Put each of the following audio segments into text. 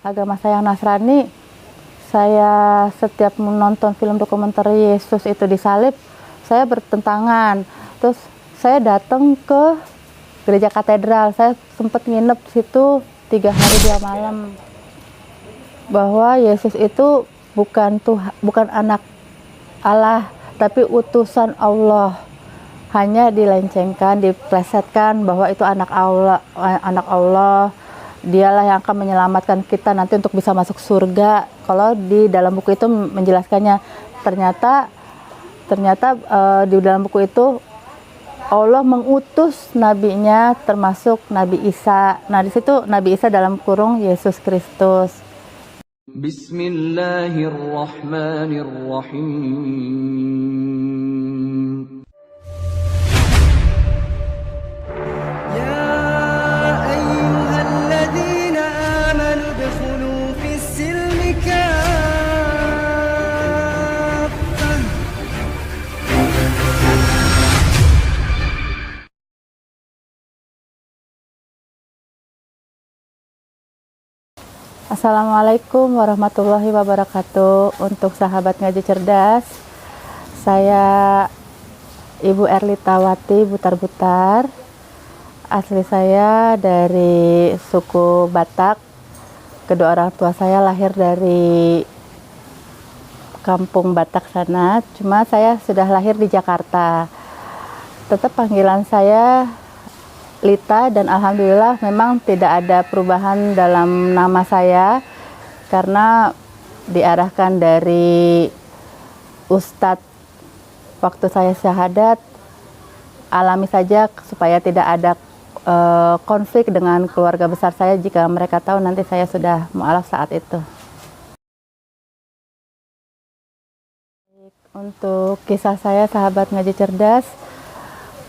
agama saya yang Nasrani, saya setiap menonton film dokumenter Yesus itu disalib, saya bertentangan. Terus saya datang ke gereja katedral, saya sempat nginep situ 3 hari 2 malam. Bahwa Yesus itu bukan anak Allah, tapi utusan Allah. Hanya dilencengkan, diplesetkan bahwa itu anak Allah. Dialah yang akan menyelamatkan kita nanti untuk bisa masuk surga. Kalau di dalam buku itu menjelaskannya, ternyata di dalam buku itu Allah mengutus nabinya, termasuk Nabi Isa. Nah, di situ Nabi Isa dalam kurung Yesus Kristus. Bismillahirrahmanirrahim. Assalamualaikum warahmatullahi wabarakatuh. Untuk sahabat ngaji cerdas, saya Ibu Erlitawati Butar-Butar. Asli saya dari suku Batak. Kedua orang tua saya lahir dari kampung Batak sana, cuma saya sudah lahir di Jakarta. Tetap panggilan saya Lita, dan alhamdulillah memang tidak ada perubahan dalam nama saya karena diarahkan dari Ustadz waktu saya syahadat, alami saja supaya tidak ada konflik dengan keluarga besar saya jika mereka tahu nanti saya sudah mu'alaf saat itu. Untuk kisah saya sahabat ngaji cerdas,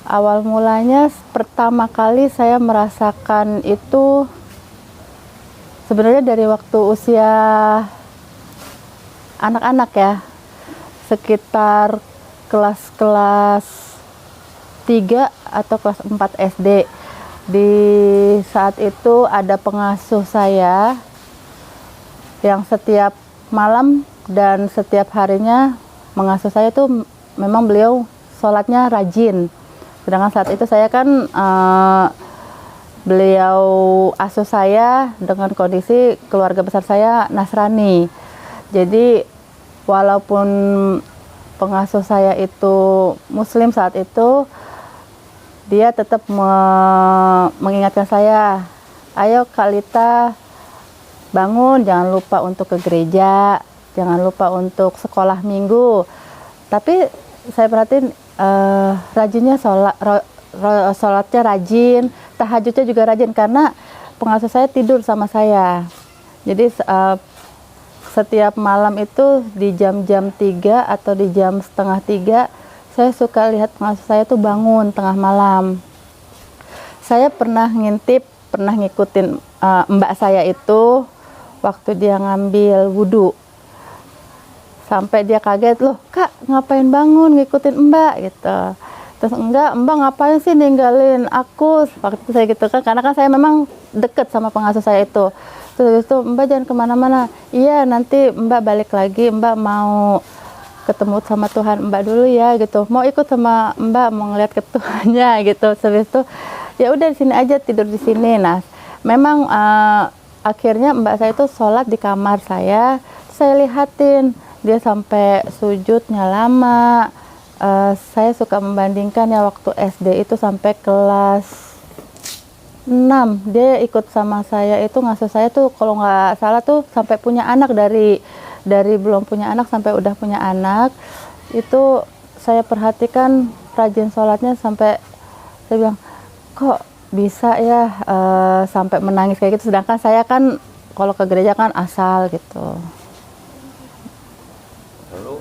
awal mulanya pertama kali saya merasakan itu sebenarnya dari waktu usia anak-anak ya, sekitar kelas 3 atau kelas 4 SD. Di saat itu ada pengasuh saya yang setiap malam dan setiap harinya mengasuh saya itu memang beliau sholatnya rajin. Sedangkan saat itu saya kan beliau asuh saya dengan kondisi keluarga besar saya Nasrani. Jadi walaupun pengasuh saya itu Muslim saat itu, dia tetap mengingatkan saya, ayo Kak Lita, bangun, jangan lupa untuk ke gereja, jangan lupa untuk sekolah minggu. Tapi saya perhatiin rajinnya sholatnya rajin, tahajudnya juga rajin, karena pengasuh saya tidur sama saya. Jadi setiap malam itu di jam-jam 3 atau di jam setengah 3, saya suka lihat pengasuh saya tuh bangun tengah malam. Saya pernah ngikutin mbak saya itu waktu dia ngambil wudhu. Sampai dia kaget, loh Kak ngapain bangun ngikutin mbak gitu. Terus enggak, mbak ngapain sih ninggalin aku, waktu itu saya gitu kan, karena kan saya memang deket sama pengasuh saya itu. Terus itu, mbak jangan kemana-mana, iya nanti mbak balik lagi, mbak mau ketemu sama Tuhan mbak dulu ya gitu, mau ikut sama mbak mau ngeliat ke Tuhannya gitu. Terus itu ya udah di sini aja, tidur di sini. Nah memang akhirnya mbak saya itu sholat di kamar saya lihatin dia sampai sujudnya lama. Saya suka membandingkan ya, waktu SD itu sampai kelas 6 dia ikut sama saya itu, ngasuh saya tuh kalau nggak salah tuh sampai punya anak, dari belum punya anak sampai udah punya anak. Itu saya perhatikan rajin sholatnya, sampai saya bilang kok bisa ya sampai menangis kayak gitu, sedangkan saya kan kalau ke gereja kan asal gitu. Lalu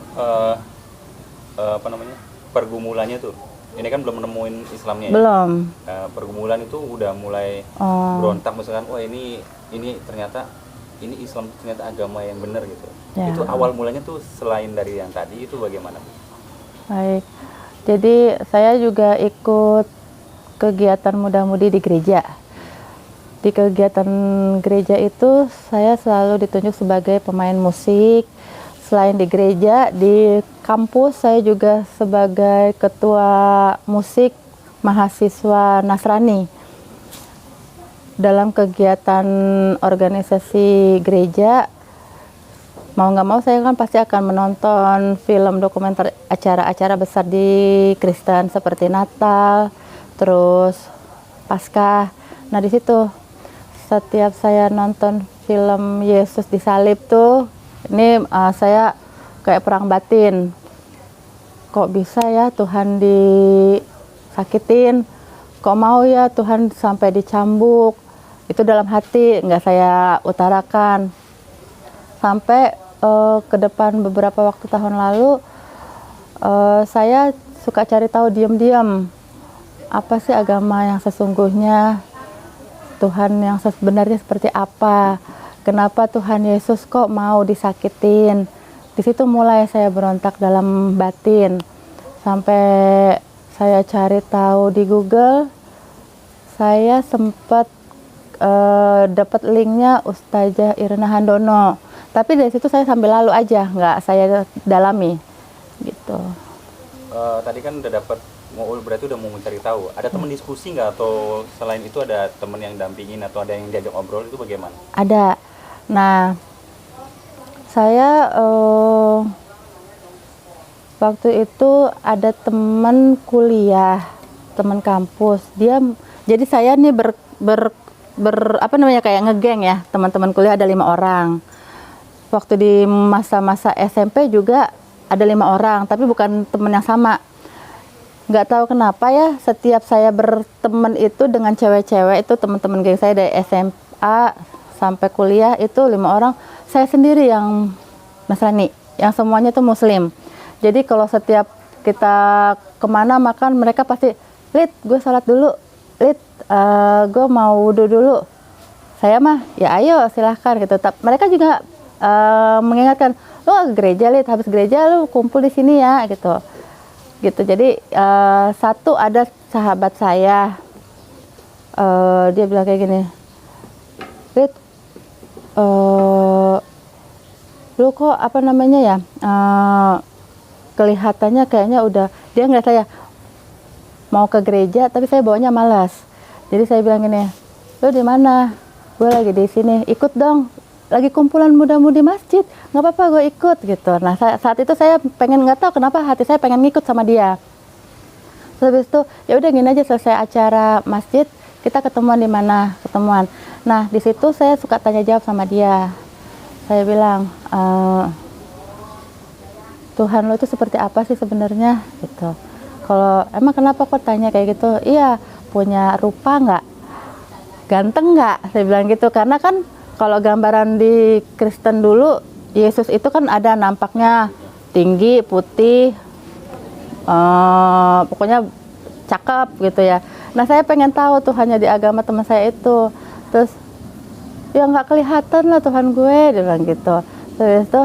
apa namanya, pergumulannya tuh, ini kan belum menemuin Islamnya ya? Belum. Pergumulan itu udah mulai berontak misalkan, wah ini ternyata ini Islam ternyata agama yang benar gitu. Ya. Itu awal mulanya tuh selain dari yang tadi itu bagaimana? Baik, jadi saya juga ikut kegiatan muda-mudi di gereja. Di kegiatan gereja itu saya selalu ditunjuk sebagai pemain musik. Selain di gereja, di kampus saya juga sebagai ketua musik mahasiswa Nasrani. Dalam kegiatan organisasi gereja, mau nggak mau saya kan pasti akan menonton film dokumenter acara-acara besar di Kristen seperti Natal, terus Paskah. Nah di situ setiap saya nonton film Yesus disalib tuh, ini saya kayak perang batin. Kok bisa ya Tuhan disakitin? Kok mau ya Tuhan sampai dicambuk? Itu dalam hati, nggak saya utarakan. Sampai ke depan beberapa waktu tahun lalu, saya suka cari tahu diam-diam. Apa sih agama yang sesungguhnya? Tuhan yang sebenarnya seperti apa? Kenapa Tuhan Yesus kok mau disakitin? Di situ mulai saya berontak dalam batin. Sampai saya cari tahu di Google, saya sempat dapat linknya Ustazah Irna Handono. Tapi dari situ saya sambil lalu aja, nggak saya dalami, gitu. Tadi kan udah dapat, berarti udah mau mencari tahu. Ada teman diskusi nggak, atau selain itu ada teman yang dampingin atau ada yang diajak ngobrol, itu bagaimana? Ada. Nah, saya waktu itu ada teman kuliah, teman kampus. Jadi saya nih apa namanya, kayak ngegeng ya, teman-teman kuliah ada 5 orang. Waktu di masa-masa SMP juga ada 5 orang, tapi bukan teman yang sama. Nggak tahu kenapa ya, setiap saya berteman itu dengan cewek-cewek, itu teman-teman geng saya dari SMA sampai kuliah itu 5 orang, saya sendiri yang Nasrani, yang semuanya itu Muslim. Jadi kalau setiap kita kemana makan, mereka pasti, Lid, gue sholat dulu, Lid, gue mau wudhu dulu. Saya mah, ya ayo silahkan gitu. Mereka juga mengingatkan, lo gereja, Lid, habis gereja lo kumpul di sini ya, gitu. Jadi satu ada sahabat saya, dia bilang kayak gini, Lid, lu kok apa namanya ya, kelihatannya kayaknya udah, dia ngeliat saya mau ke gereja tapi saya bawanya malas. Jadi saya bilang gini, lu di mana? Gue lagi di sini, ikut dong, lagi kumpulan muda-mudi masjid, nggak apa-apa gue ikut gitu. Nah saat itu saya pengen, nggak tahu kenapa hati saya pengen ngikut sama dia. Terus habis itu ya udah gini aja, selesai acara masjid kita ketemuan di mana, ketemuan. Nah di situ saya suka tanya jawab sama dia. Saya bilang, Tuhan lo itu seperti apa sih sebenarnya gitu. Kalau emang kenapa kok tanya kayak gitu? Iya, punya rupa nggak? Ganteng nggak? Saya bilang gitu, karena kan kalau gambaran di Kristen dulu, Yesus itu kan ada nampaknya tinggi, putih, pokoknya cakep gitu ya. Nah saya pengen tahu Tuhannya di agama teman saya itu. Terus ya nggak kelihatan lah Tuhan gue, dia bilang gitu. Terus itu,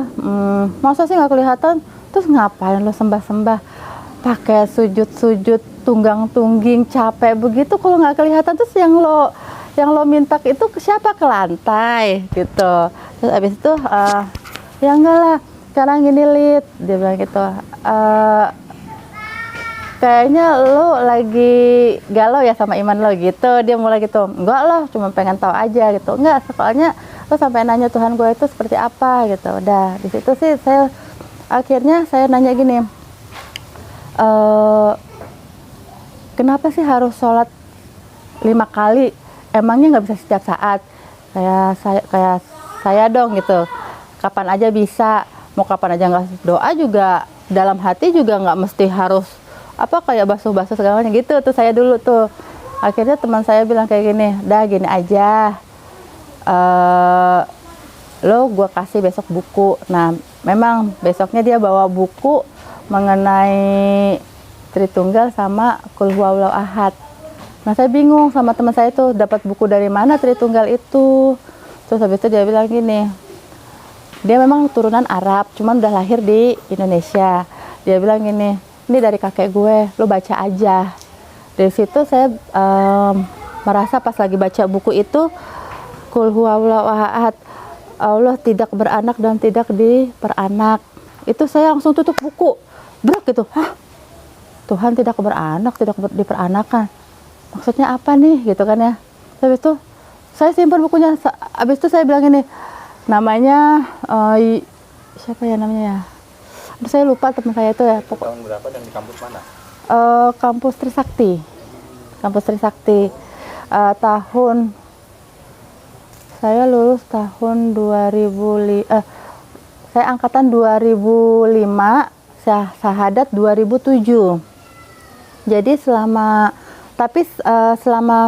masa sih nggak kelihatan? Terus ngapain lo sembah-sembah? Pakai sujud-sujud, tunggang-tungging, capek begitu kalau nggak kelihatan. Terus yang lo minta itu ke siapa? Ke lantai gitu. Terus abis itu ya enggak lah, sekarang gini Lid, dia bilang gitu, kayaknya lo lagi galau ya sama iman lo gitu. Dia mulai gitu, enggak lah, cuma pengen tahu aja gitu. Enggak, soalnya lo sampai nanya Tuhan gue itu seperti apa gitu. Udah di situ sih saya akhirnya saya nanya gini, kenapa sih harus sholat 5 kali? Emangnya nggak bisa setiap saat? Kayak saya dong gitu. Kapan aja bisa, mau kapan aja, nggak doa juga dalam hati juga nggak mesti harus apa kayak basuh-basuh segalanya gitu. Tuh saya dulu tuh. Akhirnya teman saya bilang kayak gini, dah gini aja, lo gue kasih besok buku. Nah memang besoknya dia bawa buku mengenai Tritunggal sama Qul Huwallahu Ahad. Nah saya bingung sama teman saya itu dapat buku dari mana Tritunggal itu. Terus habis itu dia bilang gini, dia memang turunan Arab, cuman udah lahir di Indonesia. Dia bilang gini, ini dari kakek gue, lo baca aja. Dari situ saya merasa pas lagi baca buku itu, Qul huwallahu ahad, Allah tidak beranak dan tidak diperanak. Itu saya langsung tutup buku. Brak gitu. Hah? Tuhan tidak beranak, tidak diperanakan. Maksudnya apa nih? Gitu kan ya. Habis itu saya simpan bukunya. Habis itu saya bilang ini, namanya siapa ya namanya ya? Aduh, saya lupa teman saya itu ya. Tahun berapa dan di kampus mana? Kampus Trisakti. Kampus Trisakti. Tahun saya lulus tahun 2005. Saya angkatan 2005, saya syahadat 2007. Jadi selama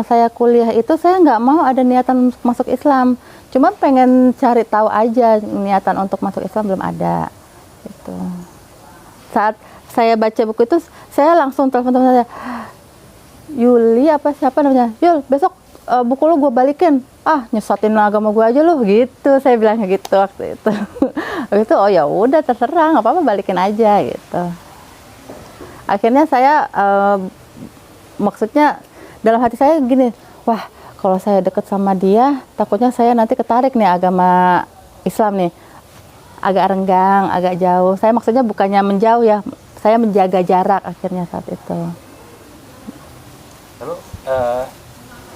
saya kuliah itu saya nggak mau ada niatan masuk Islam. Cuma pengen cari tahu aja, niatan untuk masuk Islam belum ada. Gitu. Saat saya baca buku itu, saya langsung telepon teman saya, Yuli apa siapa namanya, Yul besok buku lu gue balikin. Ah, nyesatin agama gue aja lu, gitu. Saya bilangnya gitu waktu itu. Waktu itu, oh ya udah terserah, nggak apa-apa, balikin aja gitu. Akhirnya saya maksudnya dalam hati saya gini, wah kalau saya deket sama dia, takutnya saya nanti ketarik nih agama Islam nih, agak renggang, agak jauh. Saya maksudnya bukannya menjauh ya, saya menjaga jarak akhirnya saat itu. Lalu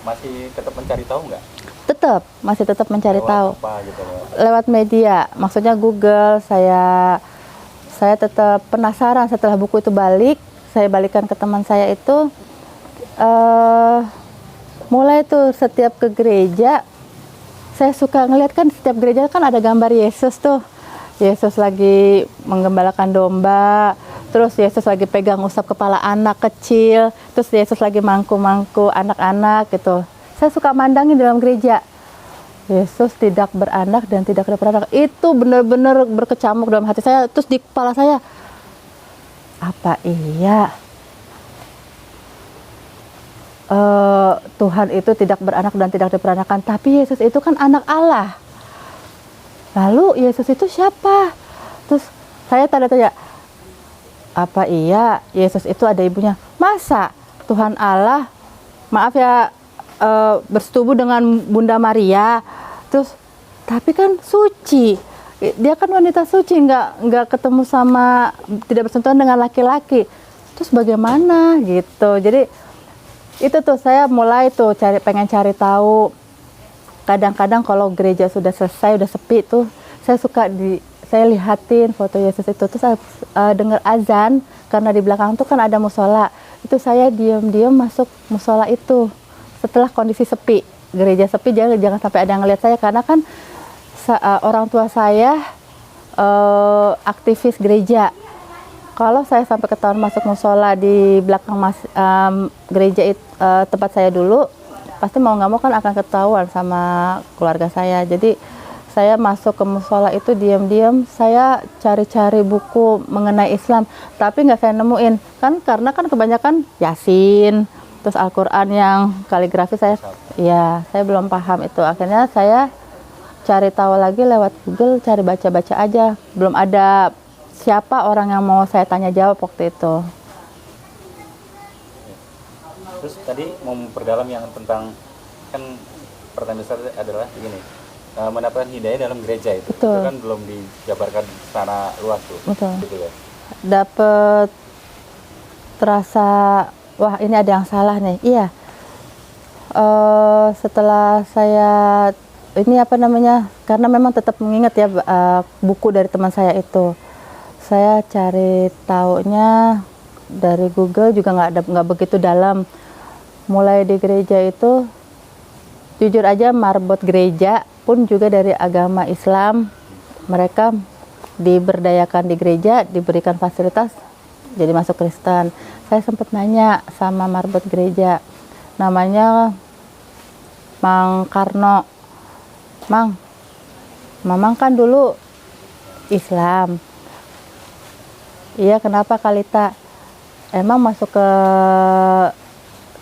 masih tetap mencari tahu nggak? Masih tetap mencari tahu. Apa, gitu, lewat media, maksudnya Google. Saya tetap penasaran setelah buku itu balik, saya balikan ke teman saya itu. Mulai tuh setiap ke gereja, saya suka ngeliat kan setiap gereja kan ada gambar Yesus tuh. Yesus lagi menggembalakan domba, terus Yesus lagi pegang usap kepala anak kecil, terus Yesus lagi mangku-mangku anak-anak gitu. Saya suka mandangin dalam gereja. Yesus tidak beranak dan tidak diperanak. Itu benar-benar berkecamuk dalam hati saya. Terus di kepala saya, apa iya Tuhan itu tidak beranak dan tidak diperanakan, tapi Yesus itu kan anak Allah. Lalu Yesus itu siapa? Terus saya tanya, apa iya Yesus itu ada ibunya? Masa Tuhan Allah, maaf ya, bersetubuh dengan Bunda Maria, terus tapi kan suci, dia kan wanita suci, nggak ketemu sama, tidak bersentuhan dengan laki-laki, terus bagaimana gitu. Jadi itu tuh saya mulai tuh pengen cari tahu. Kadang-kadang kalau gereja sudah selesai, udah sepi tuh, saya lihatin foto Yesus itu, terus saya dengar azan, karena di belakang tuh kan ada musola, itu saya diam-diam masuk musola itu. Setelah kondisi sepi, gereja sepi, jangan sampai ada yang ngeliat saya, karena kan orang tua saya aktivis gereja. Kalau saya sampai ketahuan masuk musola di belakang gereja tempat saya dulu, pasti mau nggak mau kan akan ketahuan sama keluarga saya. Jadi saya masuk ke musola itu diam-diam, saya cari-cari buku mengenai Islam, tapi nggak saya nemuin, kan karena kan kebanyakan Yasin, terus Al-Quran yang kaligrafi saya belum paham itu. Akhirnya saya cari tahu lagi lewat Google, cari baca-baca aja. Belum ada siapa orang yang mau saya tanya jawab waktu itu. Terus tadi mau memperdalam yang tentang, kan pertanyaan besar adalah begini, mendapatkan hidayah dalam gereja itu. Betul. Itu kan belum dijabarkan secara luas tuh. Betul. Gitu ya. Dapat terasa, wah ini ada yang salah nih. Iya. Setelah saya karena memang tetap mengingat ya buku dari teman saya itu. Saya cari taunya dari Google juga nggak begitu dalam. Mulai di gereja itu, jujur aja marbot gereja pun juga dari agama Islam. Mereka diberdayakan di gereja, diberikan fasilitas, jadi masuk Kristen. Saya sempat nanya sama marbot gereja, namanya Mang Karno. Mang, Mamang kan dulu Islam. Iya, kenapa Kalita? Emang masuk ke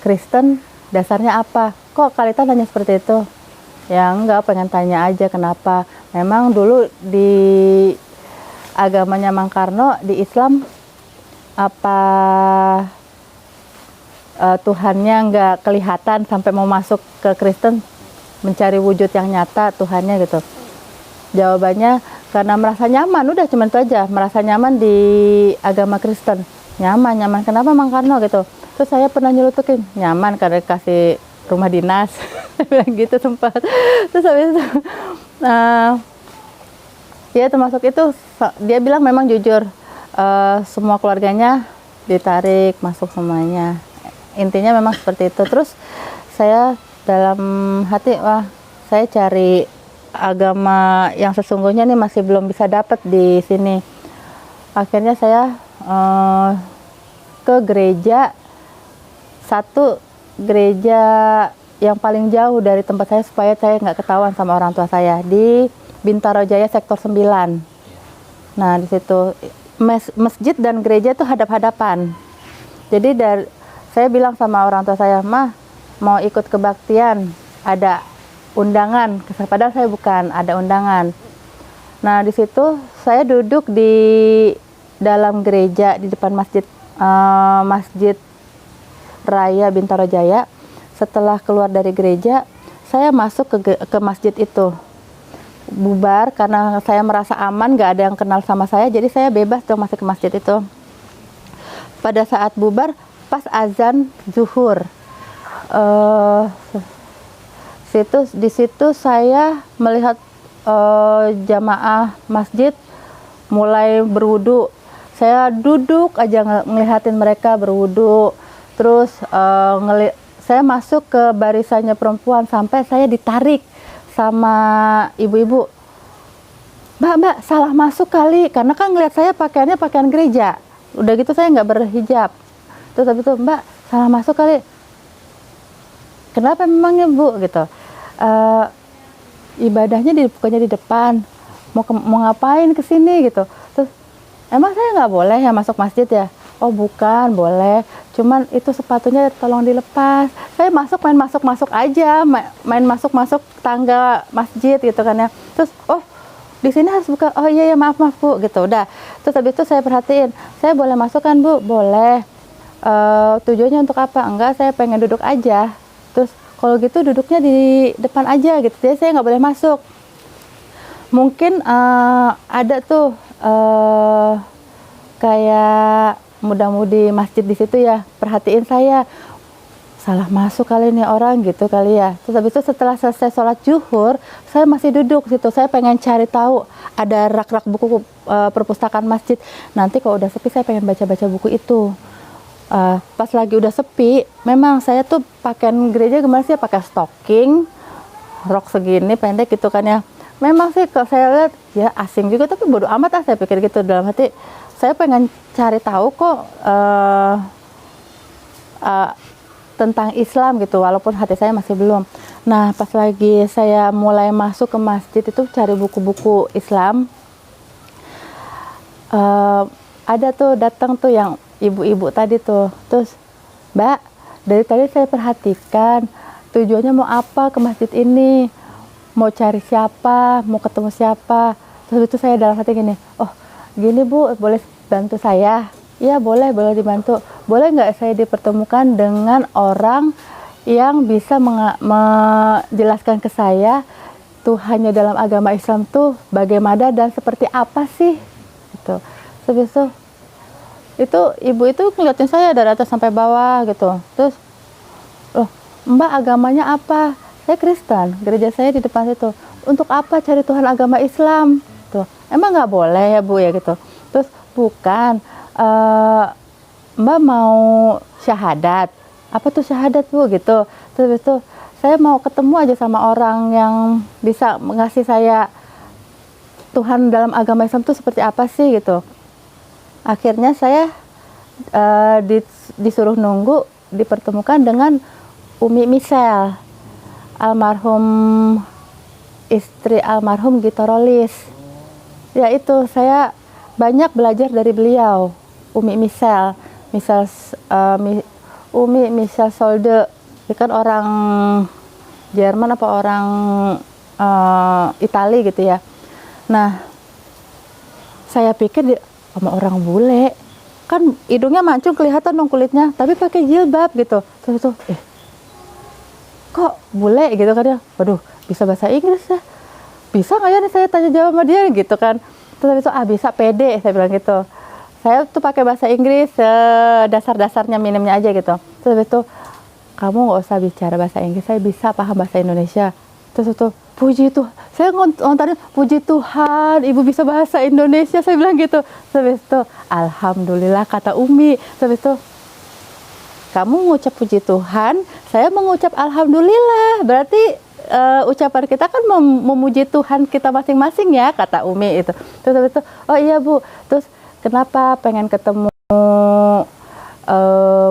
Kristen dasarnya apa? Kok Kalita nanya seperti itu? Ya enggak, pengen tanya aja kenapa. Memang dulu di agamanya Mang Karno, di Islam, apa Tuhannya nggak kelihatan sampai mau masuk ke Kristen mencari wujud yang nyata Tuhannya gitu. Jawabannya karena merasa nyaman, udah cuman itu aja, merasa nyaman di agama Kristen. Nyaman. Kenapa Mang Karno gitu? Terus saya pernah nyelutukin, nyaman karena kasih rumah dinas. Bilang gitu sempat. Terus habis itu ya termasuk itu dia bilang memang jujur semua keluarganya ditarik masuk semuanya. Intinya memang seperti itu. Terus saya dalam hati, wah saya cari agama yang sesungguhnya nih masih belum bisa dapat di sini. Akhirnya saya ke gereja, satu gereja yang paling jauh dari tempat saya supaya saya nggak ketahuan sama orang tua saya, di Bintaro Jaya sektor 9. Nah di situ masjid dan gereja itu hadap-hadapan. Jadi saya bilang sama orang tua saya, "Mah, mau ikut kebaktian, ada undangan." Padahal saya bukan, ada undangan. Nah di situ saya duduk di dalam gereja di depan masjid Raya Bintaro Jaya. Setelah keluar dari gereja, saya masuk ke masjid itu. Bubar karena saya merasa aman, gak ada yang kenal sama saya, jadi saya bebas dong masuk ke masjid itu. Pada saat bubar, pas azan zuhur, di situ saya melihat jamaah masjid mulai berwudu. Saya duduk aja ngelihatin mereka berwudu. Terus saya masuk ke barisannya perempuan sampai saya ditarik sama ibu-ibu. Mbak, salah masuk kali. Karena kan ngelihat saya pakaiannya pakaian gereja. Udah gitu saya nggak berhijab. Terus habis itu, Mbak, salah masuk kali. Kenapa memangnya Bu? Gitu. Ibadahnya bukannya di depan. Mau ngapain ke sini gitu. Terus, emang saya nggak boleh ya masuk masjid ya? Oh bukan, boleh. Cuman itu sepatunya tolong dilepas. Saya main masuk aja, main masuk tangga masjid gitu kan ya. Terus, oh di sini harus buka. Oh iya ya maaf Bu gitu. Udah. Terus habis itu saya perhatiin, saya boleh masuk kan Bu? Boleh. Tujuannya untuk apa? Enggak, saya pengen duduk aja. Terus kalau gitu duduknya di depan aja gitu. Jadi saya nggak boleh masuk. Mungkin ada tuh kayak muda-mudi masjid di situ ya, perhatiin saya, salah masuk kali ini orang gitu kali ya. Terus habis itu setelah selesai sholat zuhur, saya masih duduk situ. Saya pengen cari tahu, ada rak-rak buku perpustakaan masjid. Nanti kalau udah sepi saya pengen baca-baca buku itu. Pas lagi udah sepi, memang saya tuh pakaian gereja gimana sih? Pakai stocking, rok segini pendek gitu kan ya. Memang sih kalau saya lihat ya asing juga, tapi bodo amat saya pikir gitu dalam hati. Saya pengen cari tahu kok tentang Islam gitu, walaupun hati saya masih belum. Nah pas lagi saya mulai masuk ke masjid itu cari buku-buku Islam, ada tuh datang tuh yang ibu-ibu tadi tuh. Terus, Mbak, dari tadi saya perhatikan tujuannya mau apa ke masjid ini, mau cari siapa, mau ketemu siapa. Terus itu saya dalam hati gini, oh gini Bu, boleh bantu saya? Iya boleh dibantu. Boleh nggak saya dipertemukan dengan orang yang bisa menjelaskan ke saya Tuhannya dalam agama Islam tuh bagaimana dan seperti apa sih? Gitu. Terus itu ibu itu ngeliatin saya dari atas sampai bawah gitu. Terus, loh Mbak agamanya apa? Saya Kristen, gereja saya di depan situ. Untuk apa cari Tuhan agama Islam? Tuh, emang nggak boleh ya Bu ya gitu. Terus bukan, Mbak mau syahadat. Apa tuh syahadat Bu gitu. Terus itu saya mau ketemu aja sama orang yang bisa mengasih saya Tuhan dalam agama Islam itu seperti apa sih gitu. Akhirnya saya disuruh nunggu dipertemukan dengan Umi Michelle, almarhum istri almarhum Gito Rolis. Ya itu saya banyak belajar dari beliau, Umi Michelle, Umi Michelle Solde. Dia kan orang Jerman apa orang Itali gitu ya. Nah, saya pikir dia sama orang bule. kan hidungnya mancung kelihatan dong kulitnya, tapi pakai jilbab gitu. Terus itu, kok bule gitu kan ya, waduh bisa bahasa Inggris ya, bisa nggak ya nih saya tanya jawab sama dia gitu kan. Terus itu bisa, pede saya bilang gitu. Saya tuh pakai bahasa Inggris dasar-dasarnya, minimnya aja gitu. Terus itu, kamu nggak usah bicara bahasa Inggris, saya bisa paham bahasa Indonesia. Terus itu, puji Tuhan, saya ngontarin, puji Tuhan, ibu bisa bahasa Indonesia, saya bilang gitu. Terus itu, alhamdulillah kata Umi. Terus itu, kamu mengucap puji Tuhan, saya mengucap alhamdulillah. Berarti ucapan kita kan memuji Tuhan kita masing-masing ya, kata Umi itu. Terus itu, oh iya Bu, terus kenapa pengen ketemu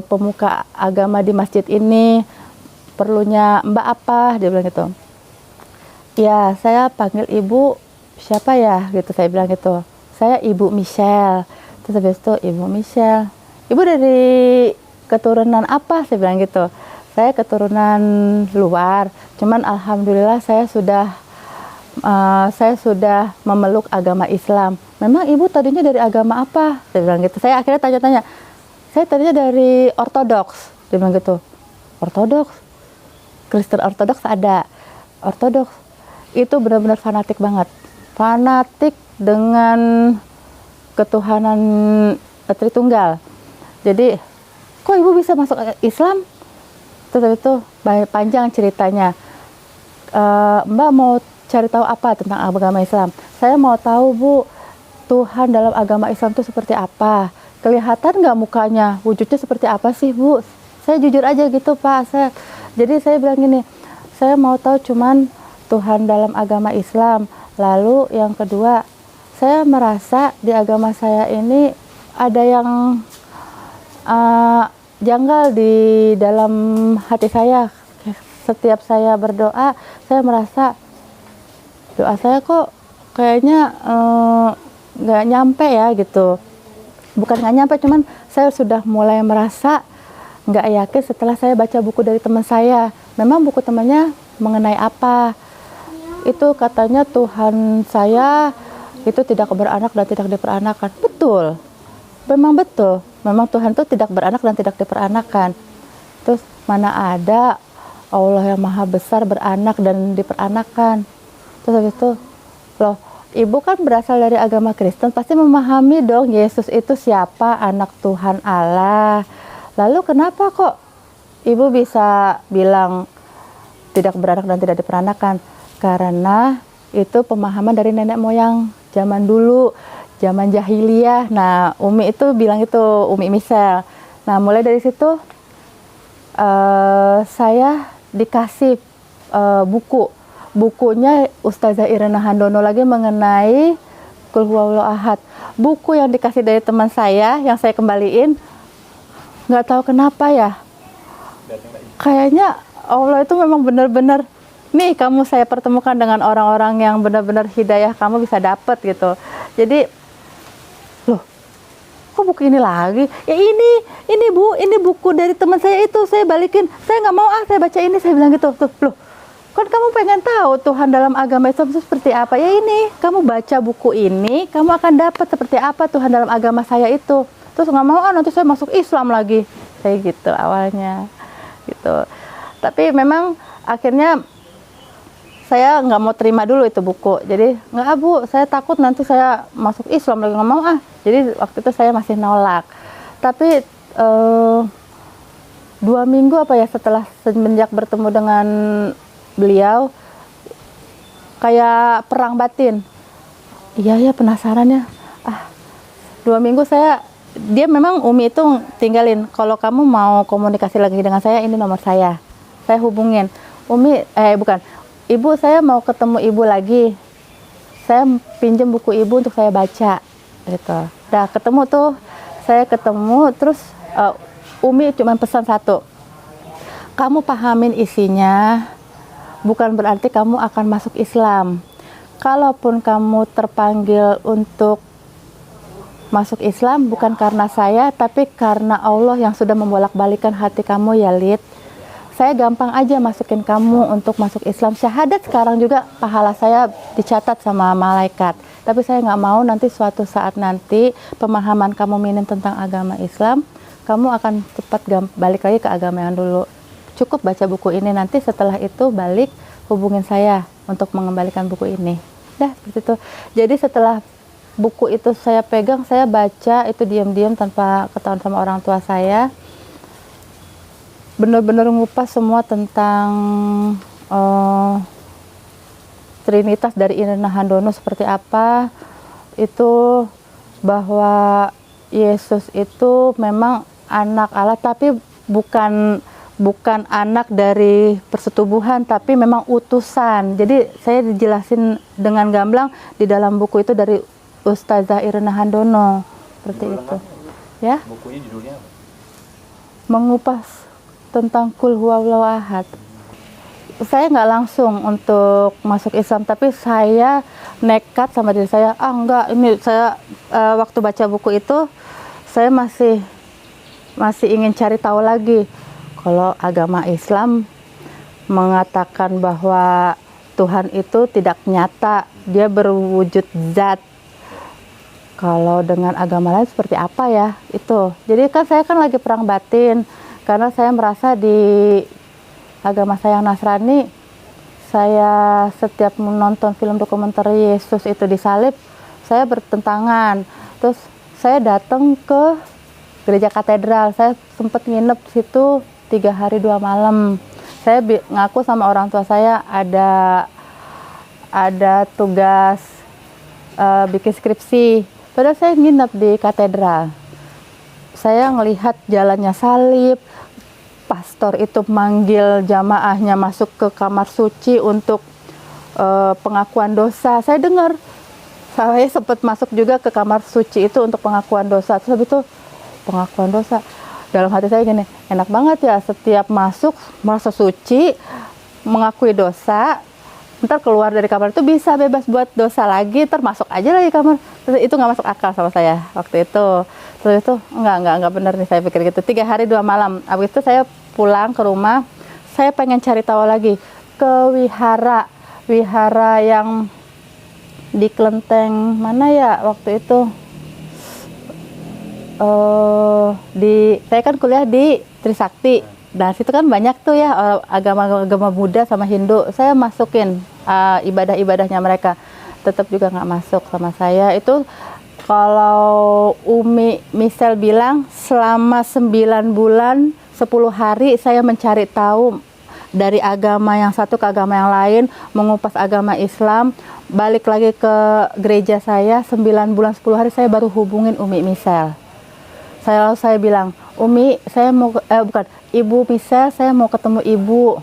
pemuka agama di masjid ini, perlunya Mbak apa? Dia bilang gitu. Ya, saya panggil ibu siapa ya gitu, saya bilang gitu. Saya Ibu Michelle. Terus habis itu, Ibu Michelle, ibu dari keturunan apa? Saya bilang gitu. Saya keturunan luar, cuman alhamdulillah saya sudah memeluk agama Islam. Memang ibu tadinya dari agama apa? Saya bilang gitu. Saya akhirnya tanya-tanya, saya tadinya dari Ortodoks. Dia bilang gitu. Ortodoks? Kristen Ortodoks ada. Ortodoks itu benar-benar fanatik banget. Fanatik dengan ketuhanan Tritunggal. Jadi, kok ibu bisa masuk Islam? Terus itu panjang ceritanya. Mbak mau cari tahu apa tentang agama Islam? Saya mau tahu Bu, Tuhan dalam agama Islam itu seperti apa? Kelihatan nggak mukanya? Wujudnya seperti apa sih Bu? Saya jujur aja gitu Pak. Jadi saya bilang gini, saya mau tahu cuman Tuhan dalam agama Islam. Lalu yang kedua, saya merasa di agama saya ini ada yang janggal di dalam hati saya. Setiap saya berdoa, saya merasa doa saya kok kayaknya nggak nyampe ya gitu. Bukan nggak nyampe, cuman saya sudah mulai merasa nggak yakin setelah saya baca buku dari teman saya. Memang buku temannya mengenai apa? Itu katanya Tuhan saya itu tidak beranak dan tidak diperanakan. Betul, memang betul. Memang Tuhan itu tidak beranak dan tidak diperanakan. Terus mana ada Allah yang maha besar beranak dan diperanakan. Terus habis itu, loh, ibu kan berasal dari agama Kristen, pasti memahami dong Yesus itu siapa, anak Tuhan Allah. Lalu kenapa kok ibu bisa bilang tidak beranak dan tidak diperanakan? Karena itu pemahaman dari nenek moyang zaman dulu, zaman jahiliyah. Nah, Umi itu bilang itu, Umi Michelle. Nah, mulai dari situ saya dikasih bukunya Ustazah Irena Handono lagi mengenai Qul Huwallahu Ahad. Buku yang dikasih dari teman saya, yang saya kembaliin, nggak tahu kenapa ya. Kayaknya Allah itu memang benar-benar, nih kamu saya pertemukan dengan orang-orang yang benar-benar hidayah kamu bisa dapat gitu. Jadi, loh, kok buku ini lagi? Ya ini Bu, ini buku dari teman saya itu, saya balikin. Saya nggak mau saya baca ini, saya bilang gitu. Tuh, loh, kan kamu pengen tahu Tuhan dalam agama Islam itu seperti apa? Ya ini, kamu baca buku ini, kamu akan dapat seperti apa Tuhan dalam agama saya itu. Terus nggak mau, nanti saya masuk Islam lagi. Saya gitu awalnya, gitu. Tapi memang akhirnya saya nggak mau terima dulu itu buku. Jadi nggak Bu, saya takut nanti saya masuk Islam lagi, nggak mau Jadi waktu itu saya masih nolak. Tapi 2 minggu apa ya setelah semenjak bertemu dengan beliau, kayak perang batin. Iya ya penasaran ya. 2 minggu dia memang Umi itu tinggalin. Kalau kamu mau komunikasi lagi dengan saya, ini nomor saya. Saya hubungin. Umi, bukan. Ibu, saya mau ketemu ibu lagi. Saya pinjam buku ibu untuk saya baca. Gitu. Udah ketemu tuh. Saya ketemu, terus Umi cuma pesan satu. Kamu pahamin isinya, bukan berarti kamu akan masuk Islam. Kalaupun kamu terpanggil untuk masuk Islam, bukan karena saya, tapi karena Allah yang sudah membolak-balikan hati kamu ya Lid. Saya gampang aja masukin kamu untuk masuk Islam. Syahadat sekarang juga pahala saya dicatat sama malaikat. Tapi saya nggak mau nanti suatu saat nanti pemahaman kamu minim tentang agama Islam, kamu akan cepat balik lagi ke agama yang dulu. Cukup baca buku ini, nanti setelah itu balik hubungin saya untuk mengembalikan buku ini. Dah, seperti itu. Jadi setelah buku itu saya pegang, saya baca itu diam-diam tanpa ketahuan sama orang tua saya. Benar-benar ngupas semua tentang Trinitas dari Irena Handono seperti apa, itu bahwa Yesus itu memang anak Allah, tapi bukan anak dari persetubuhan, tapi memang utusan. Jadi saya dijelasin dengan gamblang di dalam buku itu dari Ustazah Irena Handono seperti itu. Ya. Bukunya judulnya apa? Mengupas tentang Qul Huwallahu Ahad. Saya nggak langsung untuk masuk Islam, tapi saya nekat sama diri saya, enggak, ini saya waktu baca buku itu saya masih ingin cari tahu lagi. Kalau agama Islam mengatakan bahwa Tuhan itu tidak nyata, dia berwujud zat. Kalau dengan agama lain seperti apa ya itu. Jadi kan saya kan lagi perang batin, karena saya merasa di agama saya yang Nasrani, saya setiap menonton film dokumenter Yesus itu disalib, saya bertentangan. Terus saya datang ke gereja katedral, saya sempat nginep di situ 3 hari 2 malam. Saya ngaku sama orang tua saya ada tugas bikin skripsi, padahal saya nginep di katedral. Saya ngelihat jalannya salib, pastor itu manggil jamaahnya masuk ke kamar suci untuk pengakuan dosa. Saya dengar, saya sempat masuk juga ke kamar suci itu untuk pengakuan dosa. Terus habis itu pengakuan dosa, dalam hati saya gini, enak banget ya, setiap masuk merasa suci, mengakui dosa, ntar keluar dari kamar itu bisa bebas buat dosa lagi, ntar masuk aja lagi kamar. Terus itu nggak masuk akal sama saya waktu itu. Terus itu enggak benar nih, saya pikir gitu. 3 hari 2 malam. Habis itu saya pulang ke rumah, saya pengen cari tahu lagi ke wihara yang di Kelenteng mana ya waktu itu. Saya kan kuliah di Trisakti. Nah, situ kan banyak tuh ya agama Buddha sama Hindu. Saya masukin ibadah-ibadahnya mereka. Tetap juga nggak masuk sama saya. Itu kalau Umi Misel bilang selama 9 bulan 10 hari saya mencari tahu dari agama yang satu ke agama yang lain, mengupas agama Islam, balik lagi ke gereja saya 9 bulan 10 hari saya baru hubungin Umi Misel. Saya bilang, Umi, saya mau Ibu Misel, saya mau ketemu Ibu.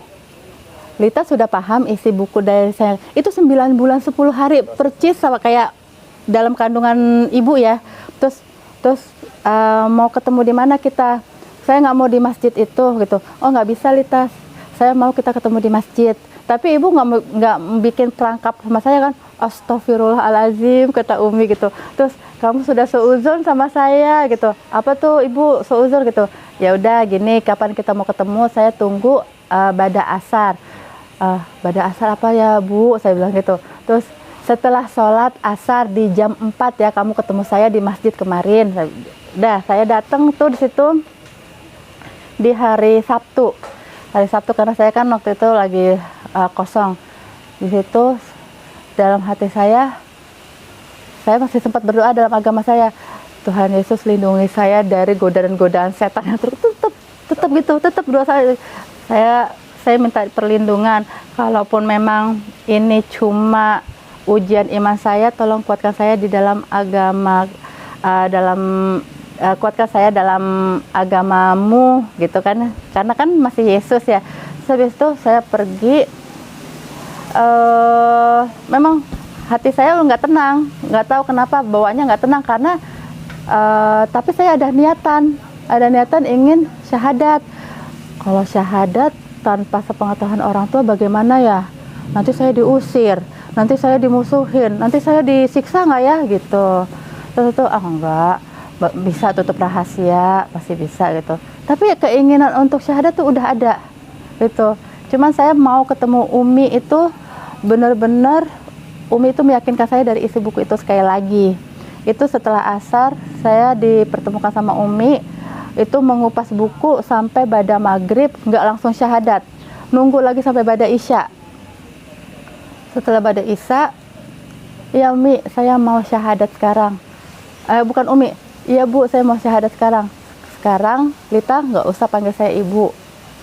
Lita sudah paham isi buku dari saya. Itu 9 bulan 10 hari percis sama kayak dalam kandungan ibu ya. Terus mau ketemu di mana kita? Saya nggak mau di masjid itu gitu. Oh, nggak bisa Lita, saya mau kita ketemu di masjid. Tapi ibu nggak bikin perangkap sama saya kan? Astagfirullahalazim, kata Umi gitu. Terus kamu sudah seuzon sama saya gitu. Apa tuh ibu seuzon gitu? Ya udah gini, kapan kita mau ketemu? Saya tunggu bada asar. Bada asar apa ya Bu? Saya bilang gitu. Terus setelah sholat asar di jam 4 ya kamu ketemu saya di masjid kemarin. Saya datang tuh di situ di hari Sabtu. Hari Sabtu karena saya kan waktu itu lagi kosong. Di situ dalam hati saya masih sempat berdoa dalam agama saya. Tuhan Yesus lindungi saya dari godaan-godaan setan yang tetap berdoa saya minta perlindungan. Kalaupun memang ini cuma ujian iman saya, tolong kuatkan saya di dalam agama, kuatkan saya dalam agamamu gitu kan, karena kan masih Yesus ya. Habis itu saya pergi, memang hati saya nggak tenang, nggak tahu kenapa bawaannya nggak tenang karena tapi saya ada niatan ingin syahadat. Kalau syahadat tanpa sepengetahuan orang tua bagaimana ya? Nanti saya diusir, nanti saya dimusuhin, nanti saya disiksa nggak ya gitu. Terus itu enggak, bisa tutup rahasia, pasti bisa gitu. Tapi keinginan untuk syahadat tuh udah ada gitu. Cuman saya mau ketemu Umi itu benar-benar Umi itu meyakinkan saya dari isi buku itu sekali lagi. Itu setelah asar saya dipertemukan sama Umi, itu mengupas buku sampai bada maghrib, nggak langsung syahadat, nunggu lagi sampai bada isya. Setelah bada isya, ya Umi, saya mau syahadat sekarang. Bukan Umi, iya Bu, saya mau syahadat sekarang. Sekarang Lita nggak usah panggil saya ibu,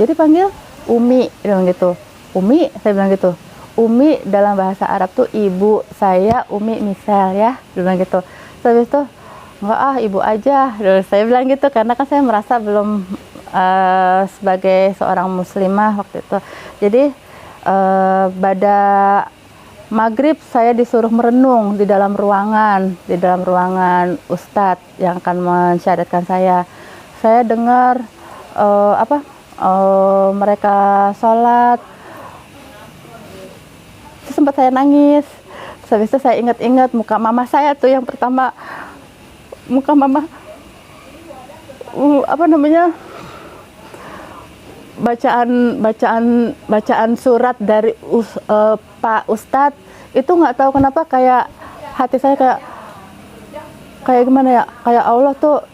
jadi panggil Umi, bilang gitu. Umi, saya bilang gitu. Umi dalam bahasa Arab tuh ibu saya, Umi misal ya, bilang gitu. Terus itu enggak ibu aja. Terus saya bilang gitu karena kan saya merasa belum sebagai seorang muslimah waktu itu. Jadi pada maghrib saya disuruh merenung di dalam ruangan Ustadz yang akan mensyahadatkan saya. Saya dengar mereka sholat. Sempat saya nangis. Habis itu saya ingat-ingat muka mama saya tuh yang pertama, muka mama bacaan surat dari Pak Ustadz itu nggak tahu kenapa kayak hati saya kayak gimana ya, kayak Allah tuh,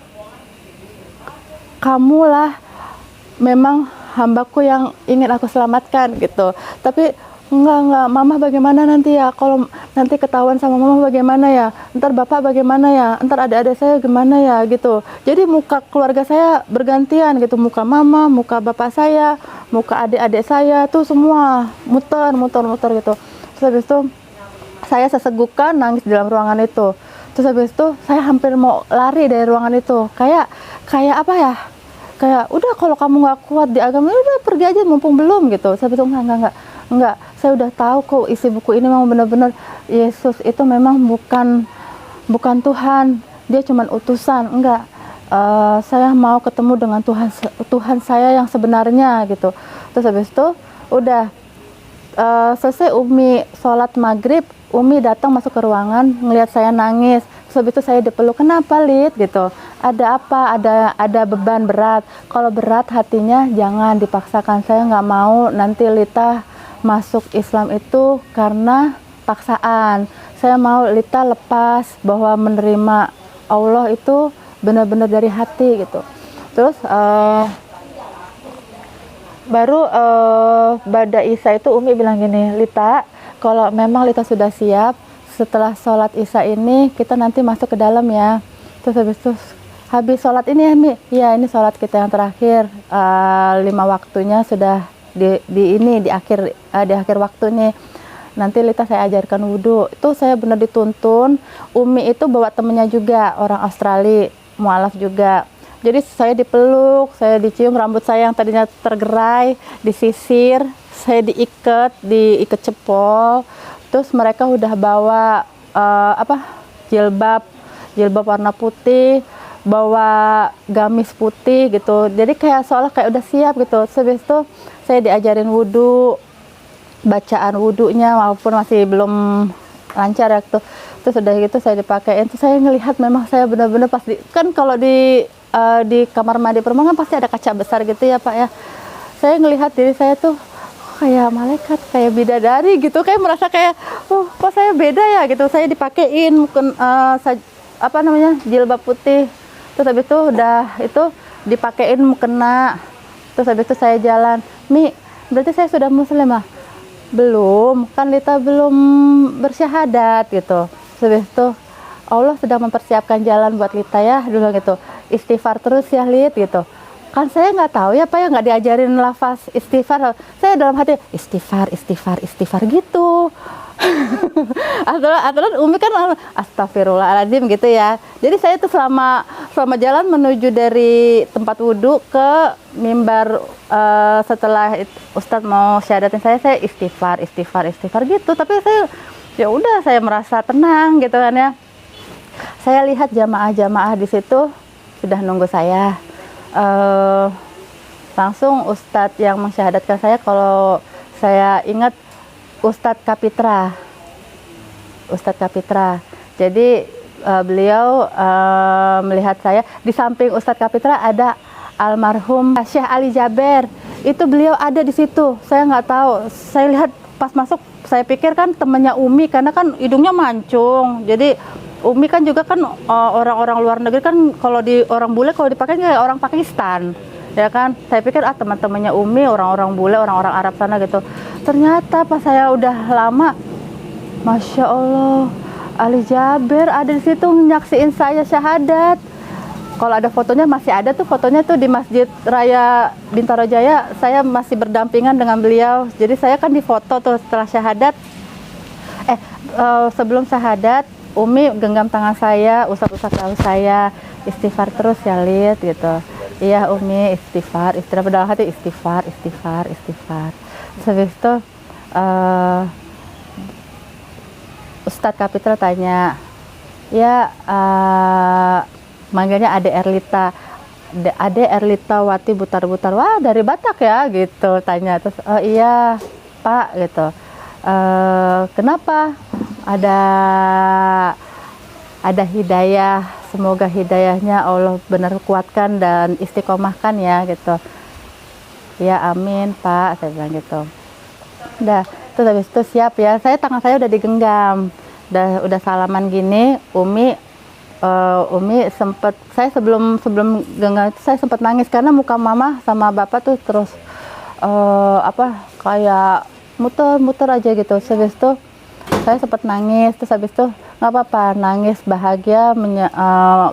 kamulah memang hambaku yang ingin aku selamatkan gitu. Tapi enggak, mama bagaimana nanti ya, kalau nanti ketahuan sama mama bagaimana ya, ntar bapak bagaimana ya, ntar adik-adik saya gimana ya gitu. Jadi muka keluarga saya bergantian gitu, muka mama, muka bapak saya, muka adik-adik saya tuh semua muter gitu. Terus habis itu saya sesegukan nangis di dalam ruangan itu. Terus habis itu saya hampir mau lari dari ruangan itu, kayak apa ya, kayak udah kalau kamu nggak kuat di agama udah pergi aja mumpung belum gitu. Saya bilang enggak, saya udah tahu kok isi buku ini memang benar-benar Yesus itu memang bukan Tuhan, dia cuma utusan. Enggak, saya mau ketemu dengan Tuhan saya yang sebenarnya gitu. Terus habis itu udah selesai Umi sholat maghrib, Umi datang masuk ke ruangan ngelihat saya nangis. Terus habis itu saya dipeluk, kenapa Lid gitu, ada apa, ada beban berat, kalau berat hatinya jangan dipaksakan, saya nggak mau nanti Lita masuk Islam itu karena paksaan. Saya mau Lita lepas bahwa menerima Allah itu benar-benar dari hati gitu. Terus baru bada Isya itu Umi bilang gini, Lita, kalau memang Lita sudah siap, setelah sholat Isya ini kita nanti masuk ke dalam ya. Terus habis sholat ini ya Mi, ya ini sholat kita yang terakhir, 5 waktunya sudah di akhir waktu nih. Nanti Lita saya ajarkan wudhu. Itu saya benar dituntun. Umi itu bawa temennya juga, orang Australia, mualaf juga. Jadi saya dipeluk, saya dicium, rambut saya yang tadinya tergerai disisir, saya diikat cepol. Terus mereka udah bawa jilbab warna putih, bawa gamis putih gitu. Jadi kayak seolah kayak udah siap gitu. Habis itu saya diajarin wudhu, bacaan wudhunya walaupun masih belum lancar ya gitu. Terus udah gitu saya dipakein. Terus saya ngelihat memang saya benar-benar pasti, kan kalau di kamar mandi perempuan kan pasti ada kaca besar gitu ya Pak ya. Saya ngelihat diri saya tuh kayak malaikat, kayak bidadari gitu, kayak merasa kayak kok saya beda ya gitu. Saya dipakein jilbab putih. Terus habis itu udah itu dipakein mukena. Terus habis itu saya jalan, Mi, berarti saya sudah muslimah? Belum, kan Lita belum bersyahadat gitu. Terus habis itu Allah sedang mempersiapkan jalan buat Lita ya, dulu gitu. Istighfar terus ya Lit gitu. Kan saya nggak tahu ya Pak ya, nggak diajarin lafaz istighfar. Saya dalam hati istighfar gitu. Aturan Umi kan astagfirullahaladzim gitu ya. Jadi saya tuh selama jalan menuju dari tempat wudhu ke mimbar, setelah Ustadz mau syahadatin saya istighfar gitu. Tapi saya ya udah, saya merasa tenang gitu kan ya. Saya lihat jamaah di situ sudah nunggu saya. Langsung Ustadz yang mensyahadatkan saya, kalau saya ingat Ustadz Kapitra. Jadi beliau melihat saya. Di samping Ustadz Kapitra ada almarhum Syekh Ali Jaber. Itu beliau ada di situ. Saya nggak tahu. Saya lihat pas masuk saya pikir kan temennya Umi karena kan hidungnya mancung. Jadi Umi kan juga kan orang-orang luar negeri kan kalau di orang bule kalau dipakai kayak orang Pakistan. Ya kan, saya pikir teman-temannya Umi orang-orang bule, orang-orang Arab sana gitu. Ternyata pas saya udah lama, Masya Allah, Ali Jaber ada di situ nyaksiin saya syahadat. Kalau ada fotonya masih ada tuh, fotonya tuh di Masjid Raya Bintaro Jaya, saya masih berdampingan dengan beliau. Jadi saya kan difoto tuh setelah syahadat. Sebelum syahadat, Umi genggam tangan saya, usap-usap lalu saya, istighfar terus ya Lid gitu. Iya Umi, istighfar dalam hati, istighfar. Habis itu Ustadz Kapitra tanya, ya manggilnya Ade Erlita. Ade Erlita Wati Butar-Butar, wah dari Batak ya gitu, tanya. Terus oh iya Pak gitu, kenapa ada hidayah, semoga hidayahnya Allah benar kuatkan dan istiqomahkan ya gitu. Ya amin Pak, saya bilang gitu. Terus habis itu siap ya, tangan saya udah digenggam, udah salaman gini. Umi saya sebelum genggam itu saya sempat nangis karena muka mama sama bapak tuh terus kayak muter aja gitu. Habis itu saya sempat nangis, terus habis itu nggak apa-apa, nangis bahagia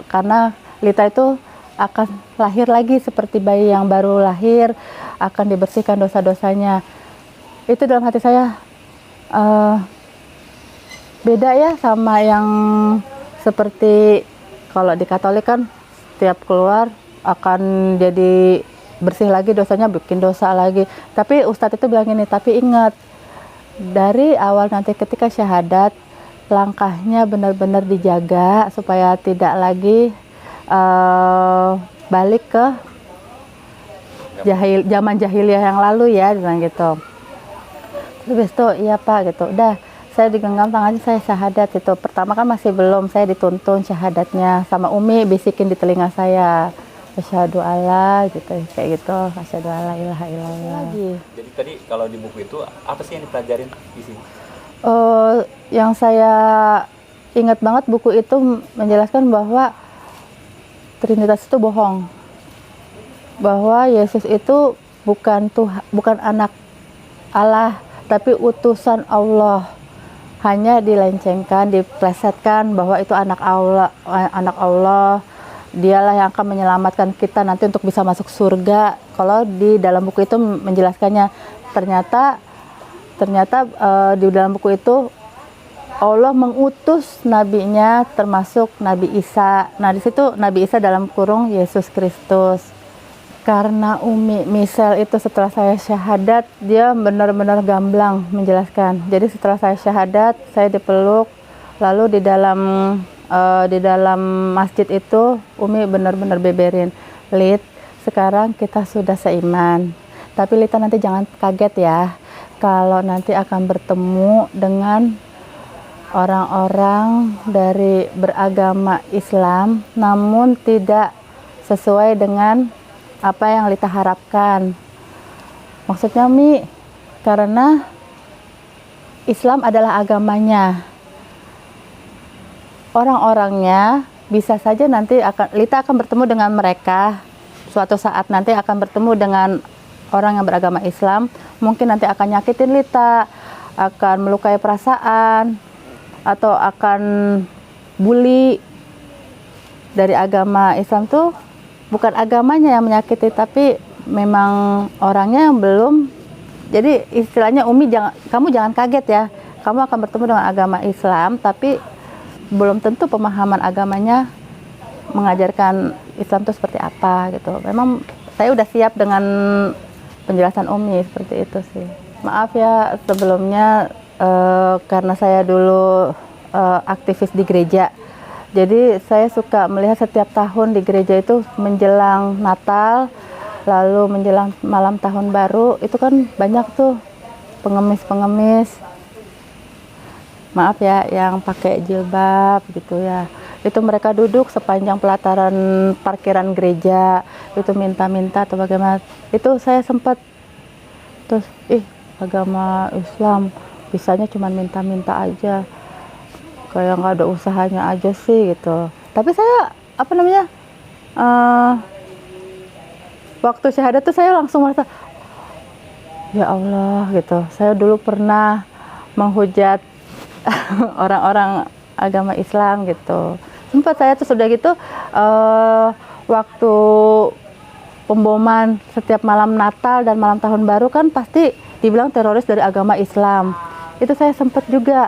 karena Lita itu akan lahir lagi seperti bayi yang baru lahir, akan dibersihkan dosa-dosanya. Itu dalam hati saya beda ya sama yang seperti kalau di Katolik kan tiap keluar akan jadi bersih lagi dosanya, bikin dosa lagi. Tapi Ustadz itu bilang gini, tapi ingat dari awal nanti ketika syahadat, langkahnya benar-benar dijaga supaya tidak lagi balik ke zaman jahiliyah yang lalu ya, bilang gitu. Terus itu iya Pak gitu, udah saya digenggam tangannya, saya syahadat itu. Pertama kan masih belum, saya dituntun syahadatnya sama Umi bisikin di telinga saya, asyhadu alla gitu, kayak gitu, asyhadu alla ilaha illallah. Jadi tadi kalau di buku itu apa sih yang dipelajarin di sini? Yang saya ingat banget, buku itu menjelaskan bahwa Trinitas itu bohong, bahwa Yesus itu bukan anak Allah, tapi utusan Allah. Hanya dilencengkan, diplesetkan bahwa itu anak Allah. Dialah yang akan menyelamatkan kita nanti untuk bisa masuk surga. Kalau di dalam buku itu menjelaskannya, ternyata di dalam buku itu Allah mengutus nabinya, termasuk Nabi Isa. Nah di situ Nabi Isa dalam kurung Yesus Kristus. Karena Umi Misel itu setelah saya syahadat, dia benar-benar gamblang menjelaskan. Jadi setelah saya syahadat, saya dipeluk, lalu di dalam masjid itu Umi benar-benar beberin, Lid, sekarang kita sudah seiman. Tapi Lita nanti jangan kaget ya, kalau nanti akan bertemu dengan orang-orang dari beragama Islam, namun tidak sesuai dengan apa yang Lita harapkan. Maksudnya Mi, karena Islam adalah agamanya, orang-orangnya bisa saja nanti Lita akan bertemu dengan mereka. Suatu saat nanti akan bertemu dengan orang yang beragama Islam, mungkin nanti akan nyakitin Lita, akan melukai perasaan, atau akan bully. Dari agama Islam tuh bukan agamanya yang menyakiti, tapi memang orangnya yang belum. Jadi istilahnya Umi, kamu jangan kaget ya, kamu akan bertemu dengan agama Islam, tapi belum tentu pemahaman agamanya mengajarkan Islam itu seperti apa gitu. Memang saya udah siap dengan penjelasan Umi seperti itu sih. Maaf ya sebelumnya, karena saya dulu aktivis di gereja. Jadi saya suka melihat setiap tahun di gereja itu menjelang Natal, lalu menjelang malam tahun baru, itu kan banyak tuh pengemis-pengemis, maaf ya, yang pakai jilbab gitu ya. Itu mereka duduk sepanjang pelataran parkiran gereja, itu minta-minta atau bagaimana. Itu saya sempat, terus agama Islam bisanya cuma minta-minta aja, kayak nggak ada usahanya aja sih gitu. Tapi saya apa namanya, waktu syahadat tuh saya langsung merasa, ya Allah gitu. Saya dulu pernah menghujat orang-orang agama Islam gitu. Sempat saya tuh sudah gitu, waktu pemboman setiap malam Natal dan malam Tahun Baru kan pasti dibilang teroris dari agama Islam. Itu saya sempat juga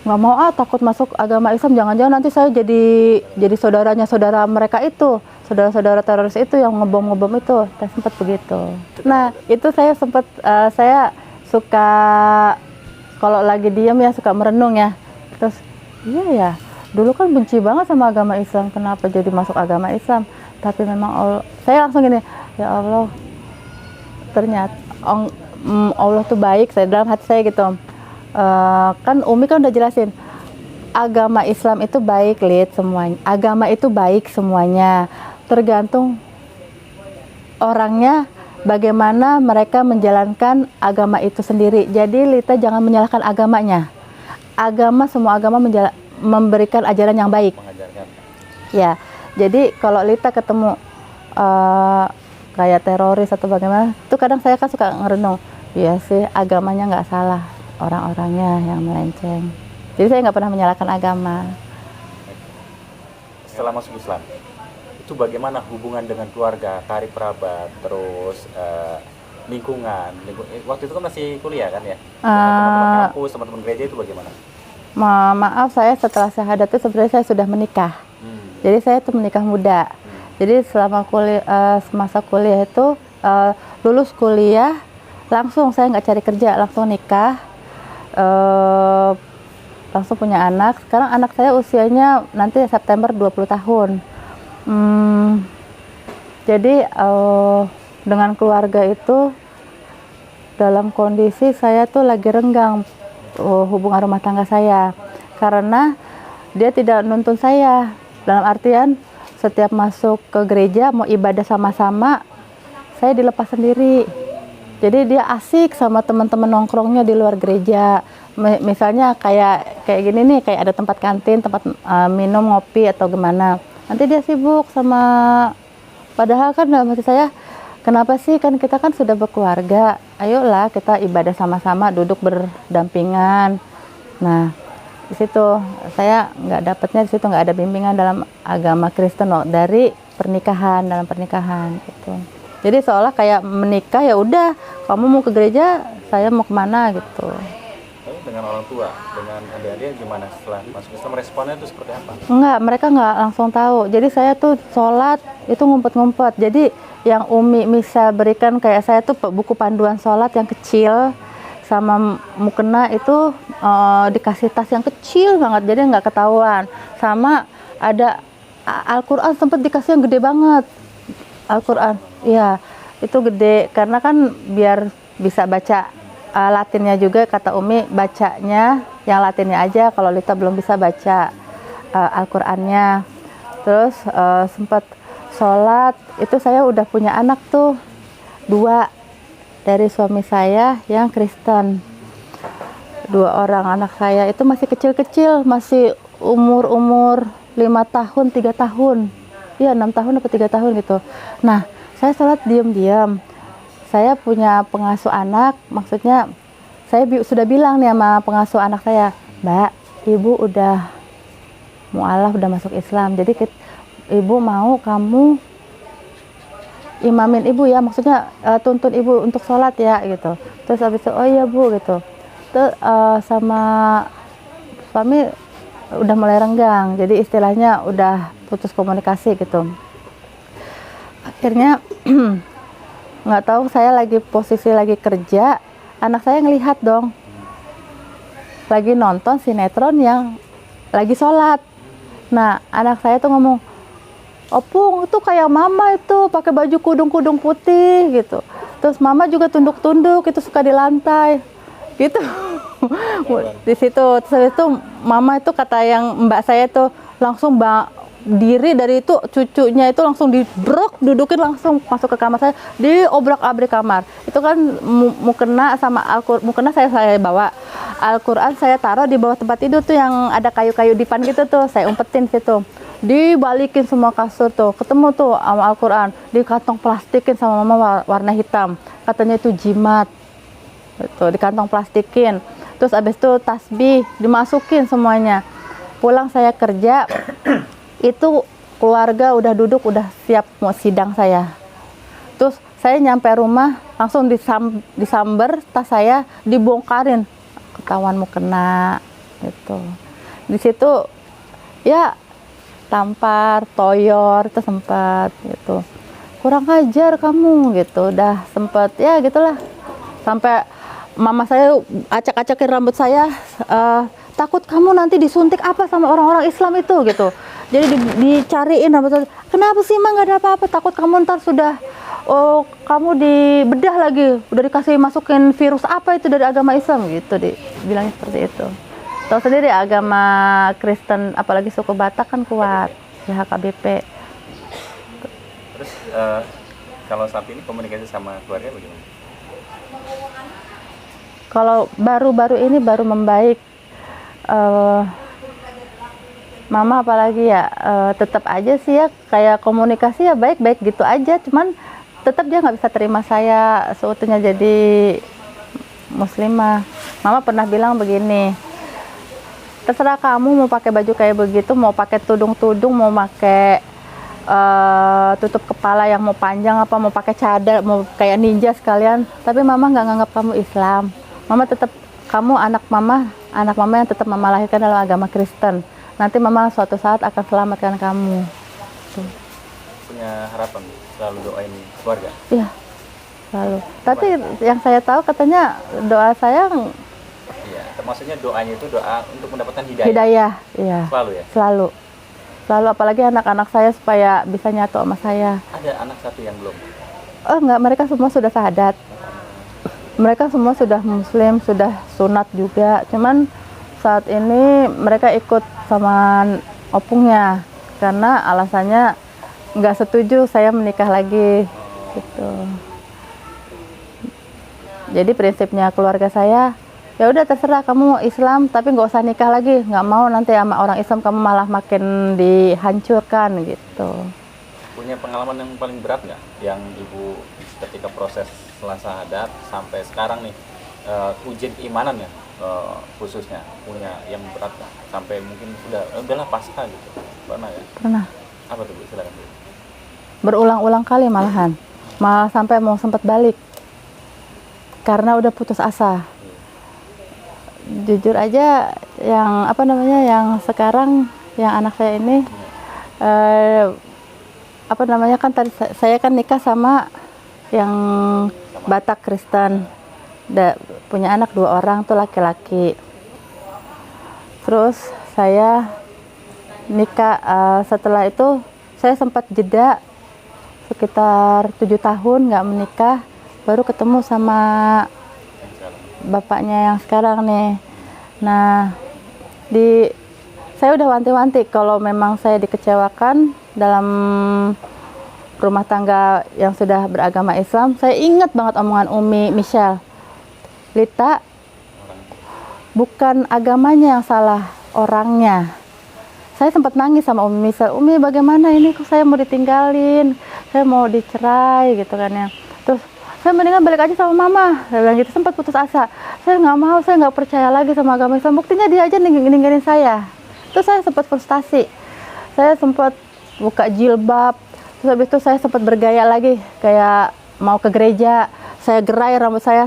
nggak mau, takut masuk agama Islam, jangan-jangan nanti saya jadi saudaranya saudara mereka itu, saudara-saudara teroris itu yang ngebom itu. Saya sempat begitu. Nah itu saya sempat, saya suka kalau lagi diam ya suka merenung ya. Terus iya ya, dulu kan benci banget sama agama Islam, kenapa jadi masuk agama Islam? Tapi memang saya langsung gini, ya Allah, ternyata Allah tuh baik. Saya dalam hati saya gitu. Kan Umi kan udah jelasin, agama Islam itu baik, Lid, semuanya. Agama itu baik semuanya. Tergantung orangnya bagaimana mereka menjalankan agama itu sendiri. Jadi Lita jangan menyalahkan agamanya. Semua agama memberikan ajaran yang baik. Mengajarkan. Ya, jadi kalau Lita ketemu kayak teroris atau bagaimana, itu kadang saya kan suka ngerenung. Iya sih, agamanya nggak salah, orang-orangnya yang melenceng. Jadi saya nggak pernah menyalahkan agama. Setelah masuk Islam, itu bagaimana hubungan dengan keluarga, karib kerabat, terus lingkungan? Waktu itu kan masih kuliah kan ya? Teman-teman kampus, teman-teman gereja itu bagaimana? Maaf, saya setelah syahadat itu sebenarnya saya sudah menikah. Jadi saya itu menikah muda. Jadi selama semasa kuliah itu, lulus kuliah langsung saya nggak cari kerja, langsung nikah, langsung punya anak. Sekarang anak saya usianya nanti September 20 tahun. Jadi dengan keluarga itu dalam kondisi saya tuh lagi renggang hubungan rumah tangga saya, karena dia tidak nuntun saya, dalam artian setiap masuk ke gereja mau ibadah sama-sama saya dilepas sendiri. Jadi dia asik sama teman-teman nongkrongnya di luar gereja. Misalnya kayak gini nih, kayak ada tempat kantin, tempat minum, ngopi atau gimana. Nanti dia sibuk sama, padahal kan dalam hati saya, kenapa sih, kan kita kan sudah berkeluarga, ayolah kita ibadah sama-sama, duduk berdampingan. Nah, di situ saya nggak dapatnya, di situ nggak ada bimbingan dalam agama Kristen dari pernikahan, dalam pernikahan gitu. Jadi seolah kayak menikah ya udah, kamu mau ke gereja, saya mau kemana gitu. Dengan orang tua, dengan adik-adik gimana setelah masuk Islam, responnya itu seperti apa? Enggak, mereka nggak langsung tahu. Jadi saya tuh sholat itu ngumpet-ngumpet. Jadi yang Umi bisa berikan kayak saya tuh buku panduan sholat yang kecil, sama mukena itu dikasih tas yang kecil banget, jadi nggak ketahuan. Sama ada Al-Quran sempat dikasih yang gede banget. Al-Quran, iya itu gede karena kan biar bisa baca Latinnya juga, kata Umi bacanya yang Latinnya aja, kalau Lita belum bisa baca Al-Qurannya. Terus sempat sholat, itu saya udah punya anak tuh 2 dari suami saya yang Kristen. 2 orang anak saya itu masih kecil-kecil, masih umur 5 tahun, 3 tahun. Iya 6 tahun atau 3 tahun gitu. Nah, saya sholat diam-diam. Saya punya pengasuh anak, maksudnya saya sudah bilang nih sama pengasuh anak saya, Mbak, Ibu udah mualaf, udah masuk Islam, jadi Ibu mau kamu imamin Ibu ya, maksudnya tuntun Ibu untuk sholat ya gitu. Terus habis itu, oh iya Bu gitu. Terus sama suami udah mulai renggang, jadi istilahnya udah putus komunikasi gitu. Akhirnya nggak tahu, saya lagi posisi lagi kerja, anak saya ngelihat dong lagi nonton sinetron yang lagi sholat. Nah anak saya tuh ngomong, Opung itu kayak mama itu pakai baju kudung-kudung putih gitu, terus mama juga tunduk-tunduk itu suka di lantai gitu. Di situ terus itu mama itu kata yang mbak saya tuh langsung diri dari itu, cucunya itu langsung dibrok, dudukin langsung masuk ke kamar saya, diobrak-abrik kamar. Itu kan mukena sama Al-Quran, mukena saya bawa, Al-Quran saya taruh di bawah tempat tidur tuh yang ada kayu-kayu dipan gitu tuh, saya umpetin situ. Dibalikin semua kasur tuh, ketemu tuh sama Al-Quran, di kantong plastikin sama mama warna hitam. Katanya itu jimat. Itu di kantong plastikin. Terus abis itu tasbih dimasukin semuanya. Pulang saya kerja, itu keluarga udah duduk, udah siap mau sidang saya. Terus saya nyampe rumah, langsung disamber tas saya, dibongkarin. Ketahuan mau kena, gitu. Di situ ya tampar, toyor, itu sempat gitu. Kurang ajar kamu gitu, udah sempet ya gitulah. Sampai mama saya acak-acakin rambut saya, takut kamu nanti disuntik apa sama orang-orang Islam itu gitu. Jadi dicariin rambut saya, kenapa sih emang nggak ada apa-apa, takut kamu ntar sudah kamu dibedah lagi, udah dikasih masukin virus apa itu dari agama Islam gitu, bilangnya seperti itu. Tahu sendiri agama Kristen, apalagi suku Batak kan kuat, ya HKBP. Terus kalau saat ini komunikasi sama keluarga bagaimana? Kalau baru-baru ini baru membaik, mama apalagi ya, tetap aja sih ya kayak komunikasi ya baik-baik gitu aja, cuman tetap dia nggak bisa terima saya seutuhnya jadi muslimah. Mama pernah bilang begini, terserah kamu mau pakai baju kayak begitu, mau pakai tudung-tudung, mau pakai tutup kepala yang mau panjang apa, mau pakai cadar, mau kayak ninja sekalian, tapi mama nggak nganggap kamu Islam. Mama tetap, kamu anak mama yang tetap mama lahirkan dalam agama Kristen. Nanti mama suatu saat akan selamatkan kamu. Tuh. Punya harapan selalu doain keluarga? Iya, selalu. Tapi yang saya tahu katanya doa saya, iya, maksudnya doanya itu doa untuk mendapatkan hidayah. Hidayah, iya. Selalu ya? Selalu. Selalu, apalagi anak-anak saya supaya bisa nyatu sama saya. Ada anak satu yang belum? Oh enggak, mereka semua sudah syahadat. Mereka semua sudah muslim, sudah sunat juga. Cuman saat ini mereka ikut sama opungnya karena alasannya nggak setuju saya menikah lagi gitu. Jadi prinsipnya keluarga saya, ya udah terserah kamu mau Islam tapi nggak usah nikah lagi, nggak mau nanti sama orang Islam kamu malah makin dihancurkan gitu. Punya pengalaman yang paling berat nggak yang ibu ketika proses setelah syahadat sampai sekarang nih, ujian keimanan ya, khususnya punya yang berat nggak? Sampai mungkin udahlah pasrah gitu, pernah ya? Pernah. Apa tuh Bu? Silakan Bu. Berulang-ulang kali malah sampai mau sempat balik karena udah putus asa. Jujur aja yang yang sekarang yang anak saya ini kan tadi saya kan nikah sama yang Batak Kristen, punya anak 2 orang tuh laki-laki. Terus saya nikah, setelah itu saya sempat jeda sekitar 7 tahun nggak menikah, baru ketemu sama bapaknya yang sekarang nih. Nah, saya udah wanti-wanti kalau memang saya dikecewakan dalam rumah tangga yang sudah beragama Islam. Saya ingat banget omongan Umi Michelle, Lita, bukan agamanya yang salah, orangnya. Saya sempat nangis sama Umi Michelle, Umi bagaimana ini kok saya mau ditinggalin, saya mau dicerai gitu kan ya. Terus saya mendingan balik aja sama mama, saya bilang gitu. Sempat putus asa, saya nggak mau, saya nggak percaya lagi sama agama Islam, buktinya dia aja ninggalin saya. Terus saya sempat frustasi, saya sempat buka jilbab, terus habis itu saya sempat bergaya lagi, kayak mau ke gereja, saya gerai rambut saya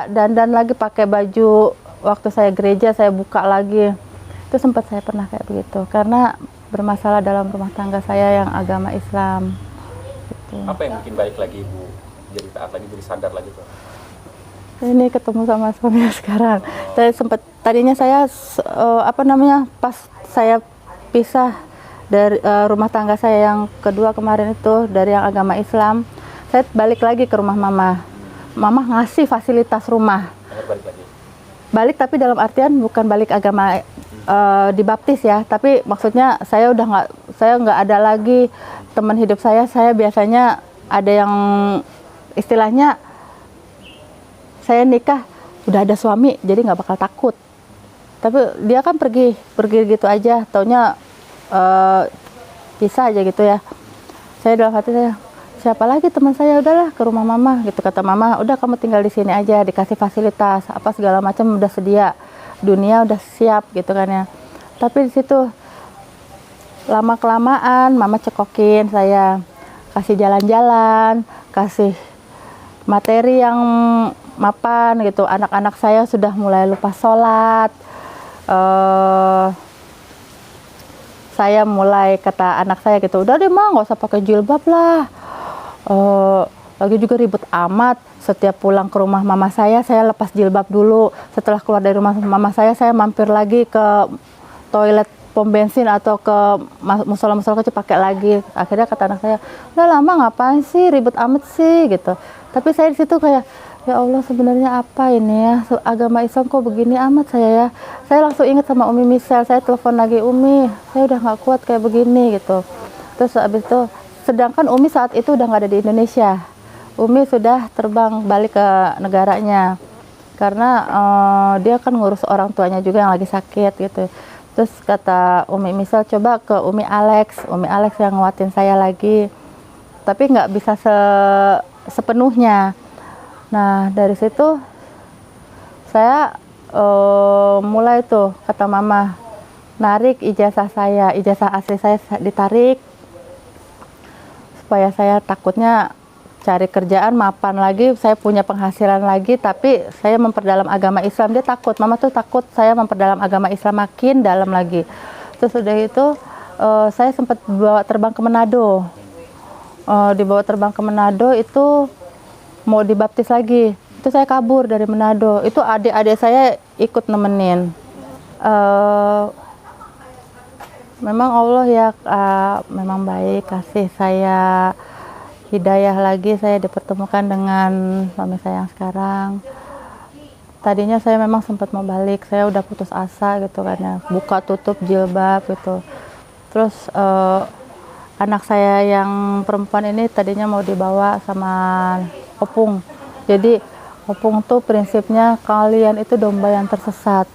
dandan lagi pakai baju, waktu saya gereja saya buka lagi. Itu sempat saya pernah kayak begitu karena bermasalah dalam rumah tangga saya yang agama Islam gitu. Apa yang bikin balik lagi Ibu jadi taat lagi, jadi sadar lagi tuh? Ini ketemu sama suami sekarang. Saya sempat tadinya saya pas saya pisah dari rumah tangga saya yang kedua kemarin itu dari yang agama Islam, saya balik lagi ke rumah mama. Mama ngasih fasilitas rumah. Balik lagi. Balik tapi dalam artian bukan balik agama dibaptis ya, tapi maksudnya saya nggak ada lagi teman hidup saya biasanya ada yang istilahnya saya nikah udah ada suami jadi nggak bakal takut Tapi dia kan pergi gitu aja, taunya pisah aja gitu ya. Saya dalam hati saya, siapa lagi teman saya, udahlah ke rumah mama gitu. Kata mama, udah kamu tinggal di sini aja, dikasih fasilitas apa segala macam udah sedia, dunia udah siap gitu kan ya. Tapi di situ lama kelamaan mama cekokin saya, kasih jalan-jalan, kasih materi yang mapan gitu. Anak-anak saya sudah mulai lupa sholat. Saya mulai kata anak saya gitu, udah deh mah nggak usah pakai jilbab lah. Lagi juga ribet amat. Setiap pulang ke rumah mama saya lepas jilbab dulu. Setelah keluar dari rumah mama saya mampir lagi ke toilet pom bensin atau ke musola-musola kecil pakai lagi. Akhirnya kata anak saya, udah lama ngapain sih ribet amat sih gitu. Tapi saya di situ kayak, ya Allah sebenarnya apa ini ya, agama Islam kok begini amat saya ya. Saya langsung ingat sama Umi Misel, saya telepon lagi, Umi saya udah nggak kuat kayak begini gitu. Terus abis itu, sedangkan Umi saat itu udah nggak ada di Indonesia. Umi sudah terbang balik ke negaranya karena dia kan ngurus orang tuanya juga yang lagi sakit gitu. Terus kata Umi Misel, coba ke Umi Alex yang nguatin saya lagi, tapi nggak bisa sepenuhnya. Nah dari situ saya mulai tuh kata mama narik ijazah asli saya ditarik supaya saya takutnya cari kerjaan mapan lagi, saya punya penghasilan lagi, tapi saya memperdalam agama Islam. Dia takut, mama tuh takut saya memperdalam agama Islam makin dalam lagi. Terus udah itu saya sempat dibawa terbang ke Manado. Dibawa terbang ke Manado itu mau dibaptis lagi. Itu saya kabur dari Manado. Itu adik-adik saya ikut nemenin. Memang Allah ya memang baik, kasih saya hidayah lagi, saya dipertemukan dengan suami saya yang sekarang. Tadinya saya memang sempat mau balik, saya udah putus asa gitu kan ya, buka tutup jilbab gitu. Terus anak saya yang perempuan ini tadinya mau dibawa sama opung. Jadi opung tuh prinsipnya kalian itu domba yang tersesat.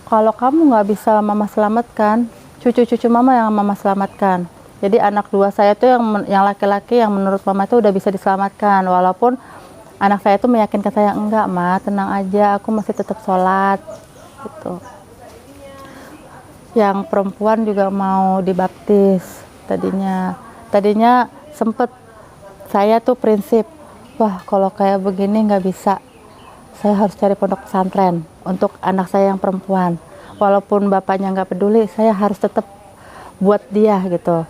Kalau kamu nggak bisa mama selamatkan, cucu-cucu mama yang mama selamatkan. Jadi anak dua saya tuh yang laki-laki yang menurut mama itu udah bisa diselamatkan, walaupun anak saya tuh meyakinkan saya, enggak ma, tenang aja, aku masih tetap sholat gitu. Yang perempuan juga mau dibaptis tadinya sempet saya tuh prinsip, wah kalau kayak begini nggak bisa, saya harus cari pondok pesantren untuk anak saya yang perempuan, walaupun bapaknya nggak peduli, saya harus tetap buat dia gitu.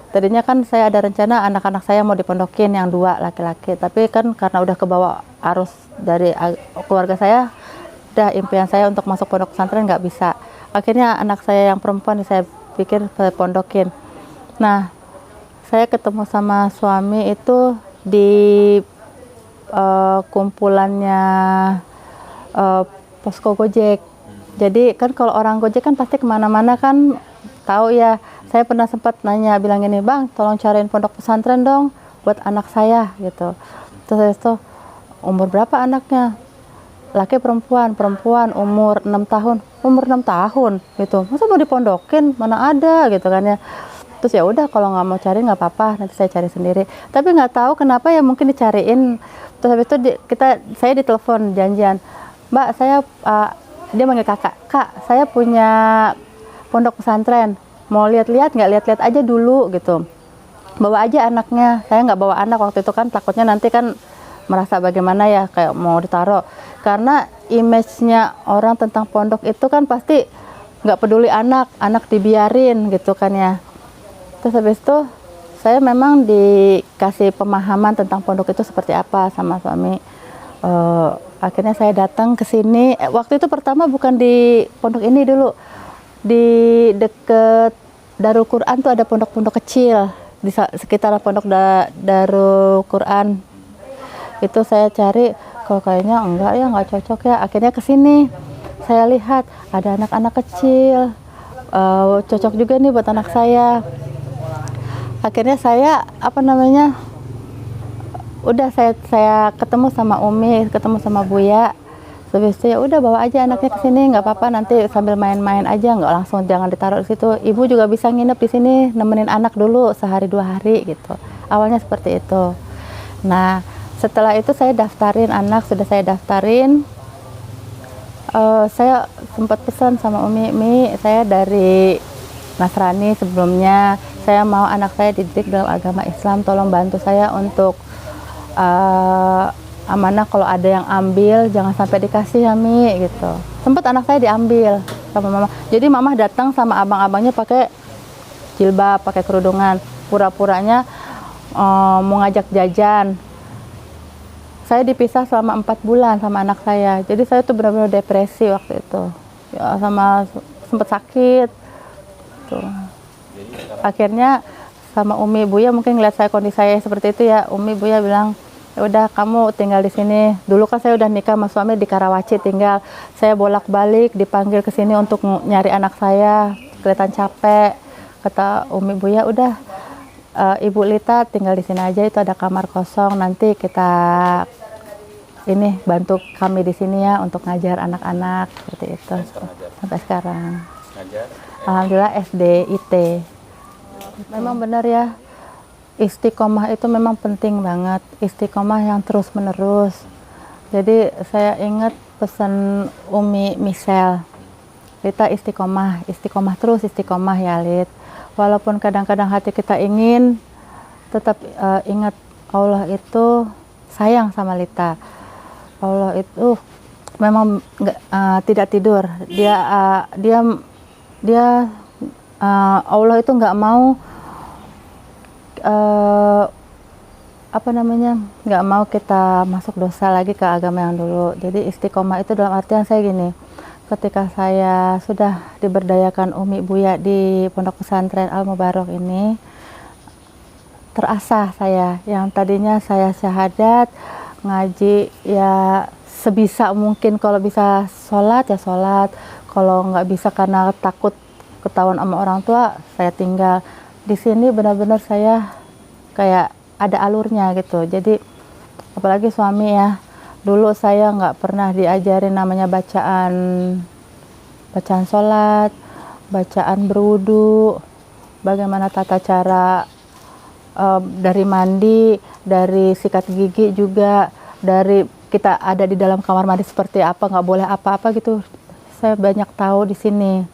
Tadinya kan saya ada rencana anak-anak saya mau dipondokin yang dua laki-laki, tapi kan karena udah kebawa arus dari keluarga saya, udah impian saya untuk masuk pondok pesantren nggak bisa. Akhirnya anak saya yang perempuan saya pikir saya pondokin. Nah, saya ketemu sama suami itu di kumpulannya posko Gojek. Jadi kan kalau orang Gojek kan pasti kemana-mana kan tahu ya. Saya pernah sempat nanya, bilang gini, bang tolong cariin pondok pesantren dong buat anak saya gitu. Terus itu umur berapa anaknya? Laki perempuan umur 6 tahun gitu. Masa mau dipondokin, mana ada gitu kan ya. Terus ya udah kalau nggak mau cari nggak apa-apa, nanti saya cari sendiri. Tapi nggak tahu kenapa ya mungkin dicariin. Terus habis itu saya ditelepon janjian, mbak saya dia manggil kakak, kak saya punya pondok pesantren, mau lihat-lihat nggak, lihat-lihat aja dulu gitu, bawa aja anaknya. Saya nggak bawa anak waktu itu kan takutnya nanti kan merasa bagaimana ya, kayak mau ditaruh, karena image-nya orang tentang pondok itu kan pasti nggak peduli anak dibiarin gitu kan ya. Terus habis itu saya memang dikasih pemahaman tentang pondok itu seperti apa sama suami. Akhirnya saya datang ke sini. Waktu itu pertama bukan di pondok ini dulu, di deket Darul Quran tuh ada pondok-pondok kecil di sekitar pondok Darul Quran. Itu saya cari, kok kayaknya enggak ya, nggak cocok ya. Akhirnya ke sini saya lihat ada anak-anak kecil, cocok juga nih buat anak saya. Akhirnya saya udah saya ketemu sama Umi, ketemu sama Buya. Habis itu ya udah bawa aja anaknya ke sini, nggak apa-apa, nanti sambil main-main aja, nggak langsung, jangan ditaruh di situ. Ibu juga bisa nginep di sini, nemenin anak dulu sehari 2 hari gitu. Awalnya seperti itu. Nah, setelah itu saya daftarin anak, sudah saya daftarin. Saya sempat pesan sama Umi, saya dari Nasrani sebelumnya, saya mau anak saya dididik dalam agama Islam, tolong bantu saya untuk amanah, kalau ada yang ambil jangan sampai dikasih ya Mi gitu. Sempat anak saya diambil sama mama, jadi mama datang sama abang-abangnya pakai jilbab, pakai kerudungan, pura-puranya mau ngajak jajan. Saya dipisah selama 4 bulan sama anak saya, jadi saya tuh benar-benar depresi waktu itu ya, sama sempat sakit tuh. Akhirnya sama Umi Buya mungkin ngeliat saya kondisi saya seperti itu ya, Umi Buya bilang, ya udah kamu tinggal di sini. Dulu kan saya udah nikah sama suami di Karawaci tinggal. Saya bolak-balik dipanggil ke sini untuk nyari anak saya, kelihatan capek. Kata Umi Buya, udah Ibu Lita tinggal di sini aja, itu ada kamar kosong, nanti kita ini bantu kami di sini ya untuk ngajar anak-anak seperti itu. Sampai sekarang. Ngajar? Alhamdulillah SD, IT. Memang benar ya, istiqomah itu memang penting banget, istiqomah yang terus menerus. Jadi saya ingat pesan Umi Michelle, Lita istiqomah, istiqomah terus, istiqomah ya Lit. Walaupun kadang-kadang hati kita ingin, tetap ingat Allah itu sayang sama Lita. Allah itu memang tidak tidur. Allah itu nggak mau nggak mau kita masuk dosa lagi ke agama yang dulu. Jadi istiqomah itu dalam artian saya gini, ketika saya sudah diberdayakan Umi Buya di Pondok Pesantren Al Mubarok ini, terasah saya yang tadinya saya syahadat, ngaji ya sebisa mungkin, kalau bisa sholat ya sholat, kalau nggak bisa karena takut ketahuan sama orang tua saya tinggal. Di sini benar-benar saya kayak ada alurnya gitu. Jadi apalagi suami ya, dulu saya nggak pernah diajarin namanya bacaan sholat, bacaan berwudu, bagaimana tata cara dari mandi, dari sikat gigi juga, dari kita ada di dalam kamar mandi seperti apa, nggak boleh apa-apa gitu. Saya banyak tahu di sini,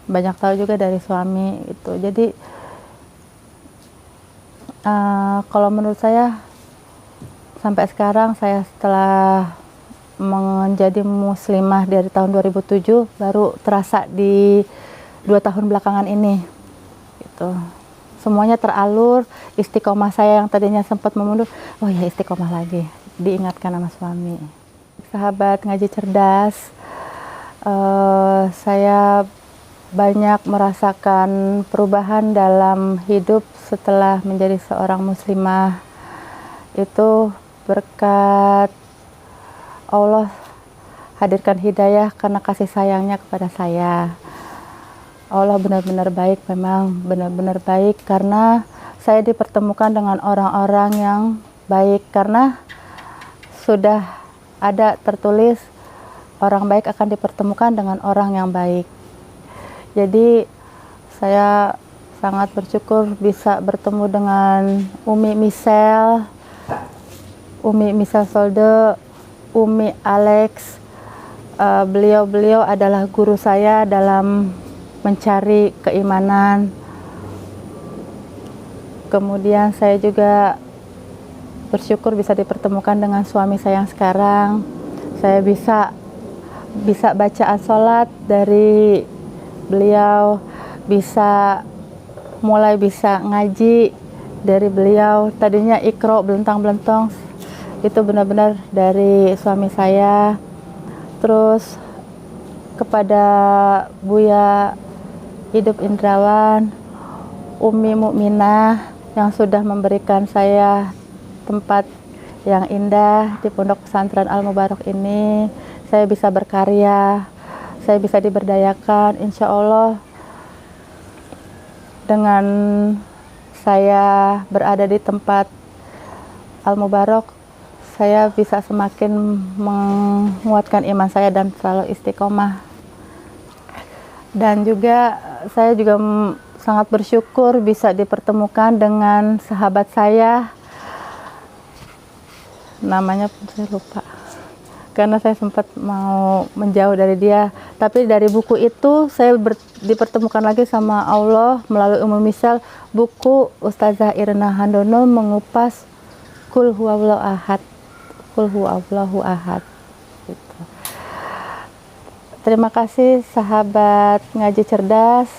banyak tahu juga dari suami gitu. Jadi kalau menurut saya sampai sekarang, saya setelah menjadi muslimah dari tahun 2007 baru terasa di 2 tahun belakangan ini gitu. Semuanya teralur, istiqomah saya yang tadinya sempat memundur, oh ya istiqomah lagi, diingatkan sama suami. Sahabat ngaji cerdas, saya banyak merasakan perubahan dalam hidup setelah menjadi seorang muslimah. Itu berkat Allah hadirkan hidayah karena kasih sayangnya kepada saya. Allah benar-benar baik, memang benar-benar baik, karena saya dipertemukan dengan orang-orang yang baik, karena sudah ada tertulis orang baik akan dipertemukan dengan orang yang baik. Jadi saya sangat bersyukur bisa bertemu dengan Umi Michelle Solde, Umi Alex. Beliau adalah guru saya dalam mencari keimanan. Kemudian saya juga bersyukur bisa dipertemukan dengan suami saya yang sekarang. Saya bisa bacaan sholat dari beliau, mulai bisa ngaji dari beliau. Tadinya ikro belentang-belentong, itu benar-benar dari suami saya. Terus kepada Buya Hidup Indrawan, Umi Mukminah yang sudah memberikan saya tempat yang indah di Pondok Pesantren Al Mubarok ini, saya bisa berkarya, saya bisa diberdayakan. Insya Allah dengan saya berada di tempat Al Mubarok, saya bisa semakin menguatkan iman saya dan selalu istiqomah. Dan juga saya juga sangat bersyukur bisa dipertemukan dengan sahabat saya, namanya saya lupa karena saya sempat mau menjauh dari dia, tapi dari buku itu saya dipertemukan lagi sama Allah melalui Ummu Misal, buku Ustazah Irna Handono mengupas Qul huwallahu ahad, Qul huwallahu ahad gitu. Terima kasih sahabat Ngaji Cerdas,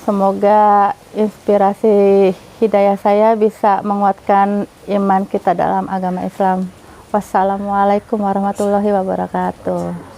semoga inspirasi hidayah saya bisa menguatkan iman kita dalam agama Islam. Wassalamualaikum warahmatullahi wabarakatuh.